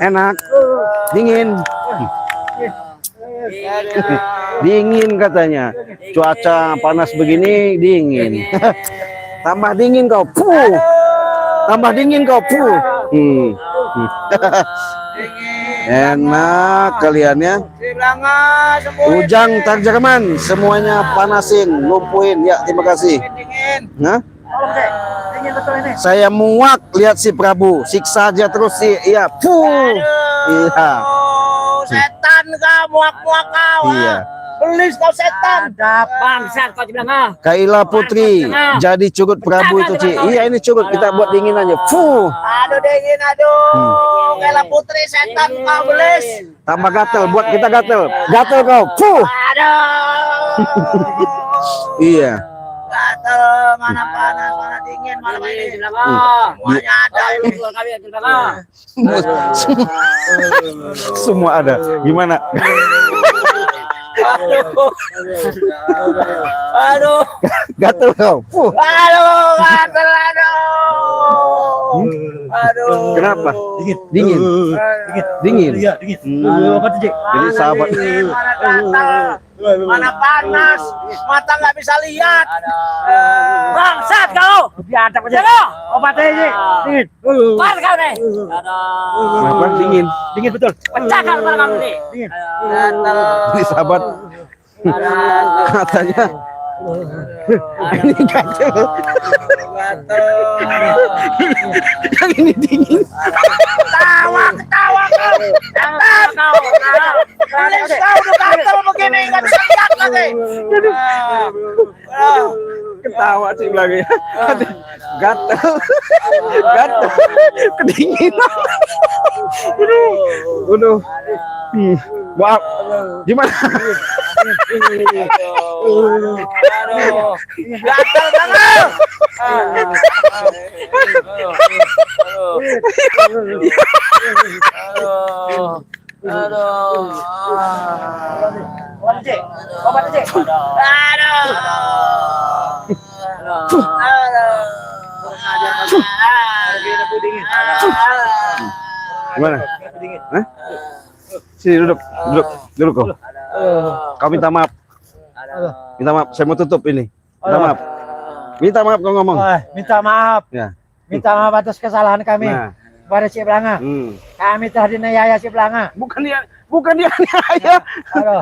S1: Enak. Dingin. Dingin katanya. Cuaca panas begini dingin. Tambah dingin kau. Puh. Tambah dingin kau. Puh. Enak kalian ya. Ujang Tarjerman semuanya panasin, lumpuhin ya. Terima kasih. Nah,
S3: Tolong, Cik. Dingin betul ini.
S1: saya muak lihat si Prabu, siksa aja terus sih. Iya, puh. Iya.
S2: Setan kau, muak-muak kau.
S1: Iya.
S2: Belis kau setan.
S3: Ada
S4: Bangsat kau Cik Blang.
S1: Kaila Putri jadi curut Prabu itu Ci. Iya ini curut, kita buat dingin aja. Fuh.
S2: Aduh dingin, aduh. Kaila Putri setan kau belis.
S1: Tambah gatel, buat kita gatel. Gatel kau. Fuh.
S2: Aduh.
S1: Iya.
S2: Gatal gatal, mana panas, mana dingin, malam ini. Semuanya ada ini.
S1: Semua ada. Gimana?
S2: Aduh,
S1: Gatel kau.
S2: aduh, gatal, aduh.
S1: Kenapa? Dingin. Dingin. Jadi sahabat.
S2: Mana gatal, mana panas, mata nggak bisa lihat.
S3: Bangsat kau. Biadab aja. Obatnya ini. Dingin.
S4: Pan kau nih.
S1: Kenapa? Dingin.
S3: Dingin betul.
S4: Pecah kau kepala kamu nih.
S3: Dingin.
S2: Gatal.
S1: Jadi sahabat katanya ini gatel. Yang ini dingin.
S2: Ketawa kau. Kalian tahu udah gatal begini nggak bisa lihat lagi.
S1: Ketawa sih lagi. Gatel. Gatel. Kedinginan. Waduh. Maaf. Gimana?
S2: Aduh, gatal banget.
S1: Gimana? Hah? Sini duduk kau. Kau minta maaf. Minta maaf, saya mau tutup ini. Minta maaf. Minta maaf kau ngomong.
S3: Minta maaf.
S1: Ya.
S3: Minta maaf atas kesalahan kami
S1: Nah.
S3: kepada Cik Belanga. Kami telah diniaya Cik Belanga.
S1: Bukan dia ya.
S3: Aduh,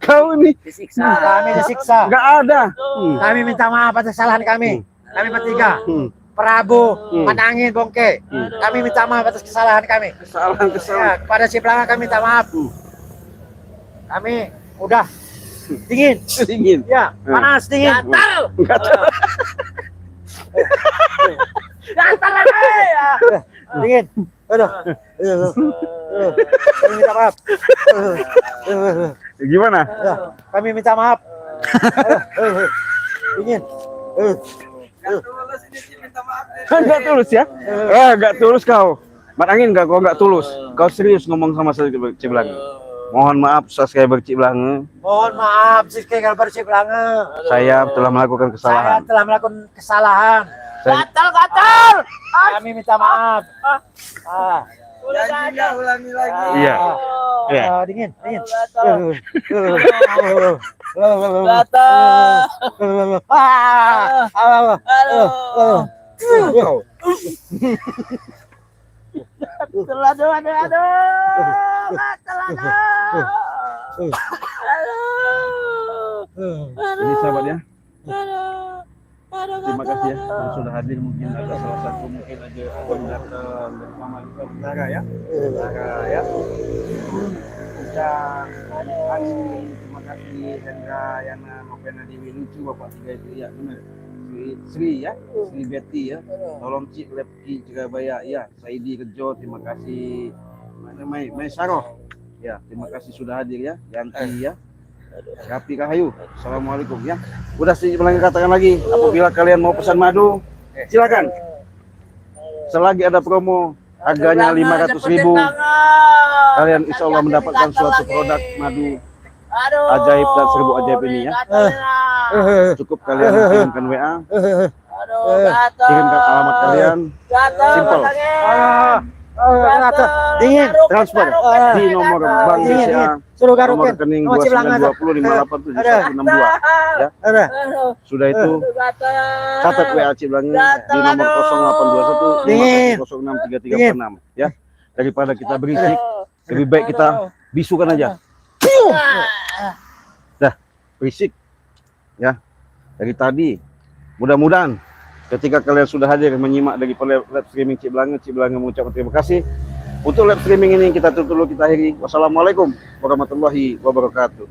S1: Kau ini
S3: kami disiksa.
S1: enggak ada.
S3: Kami minta maaf atas kesalahan kami. Kami bertiga.
S1: Hmm.
S3: Prabu, Manangin, Bongke. Kami minta maaf atas kesalahan kami.
S1: Kesalahan.
S3: Ya, kepada Cik Belanga kami minta maaf. Kami udah dingin.
S1: Dingin.
S3: Ya, panas dingin.
S2: Gatal.
S1: Gatal.
S2: Gatal lagi.
S3: Dingin. Aduh. Kami minta maaf.
S1: Gimana?
S3: Ya, kami minta maaf. Dingin.
S1: Enggak tulus ya? Enggak tulus kau. Manangin enggak, kau enggak tulus. Kau serius ngomong sama saya Cik Belanga. Mohon maaf subscriber Cik Belanga.
S3: Mohon maaf subscriber Cik Belanga.
S1: Saya telah melakukan
S3: Saya
S1: kesalahan.
S3: telah melakukan kesalahan.
S2: Gatal.
S3: Kami minta maaf.
S5: Janjinya ulangi lagi.
S1: Iya. Iya.
S3: Dingin.
S2: Gatal.
S1: Ini sahabatnya. Terima kasih ya yang sudah hadir. Mungkin ada salah satu mungkin aja yang datang dari Mama Lisa Utara ya. Dan terima kasih Hendra Yana Novena Dewi lucu Bapak tiga itu ya benar. Sri ya, Sri Betty ya. Tolong Cik Lepki Surabaya ya. Saidi Rejo terima kasih. Mana Mai Saroh. Ya, terima kasih sudah hadir ya. Yanti ya. Rapi Rahayu. Assalamualaikum ya. Udah sih Belanga katakan lagi, apabila kalian mau pesan madu, silakan. Selagi ada promo harganya 500.000, kalian insya Allah mendapatkan suatu produk madu ajaib dan serbu ajaib ini ya. Cukup kalian kirimkan WA, kirimkan alamat kalian, simple,
S3: Dingin.
S1: transfer di nomor bank BCA,
S3: Suruh
S1: nomor
S3: garukin.
S1: rekening
S3: Sama Cik Belanga.
S1: 2920587162 ya.
S3: Ada.
S1: Sudah itu catat WA Cik Belanga di nomor 0822 ya. Daripada kita berisik, lebih baik kita bisukan aja. Dah, berisik ya. Dari tadi mudah-mudahan ketika kalian sudah hadir menyimak dari live streaming Cik Belanga mengucapkan terima kasih. Untuk live streaming ini kita tutup dulu, kita akhiri. Wassalamualaikum warahmatullahi wabarakatuh.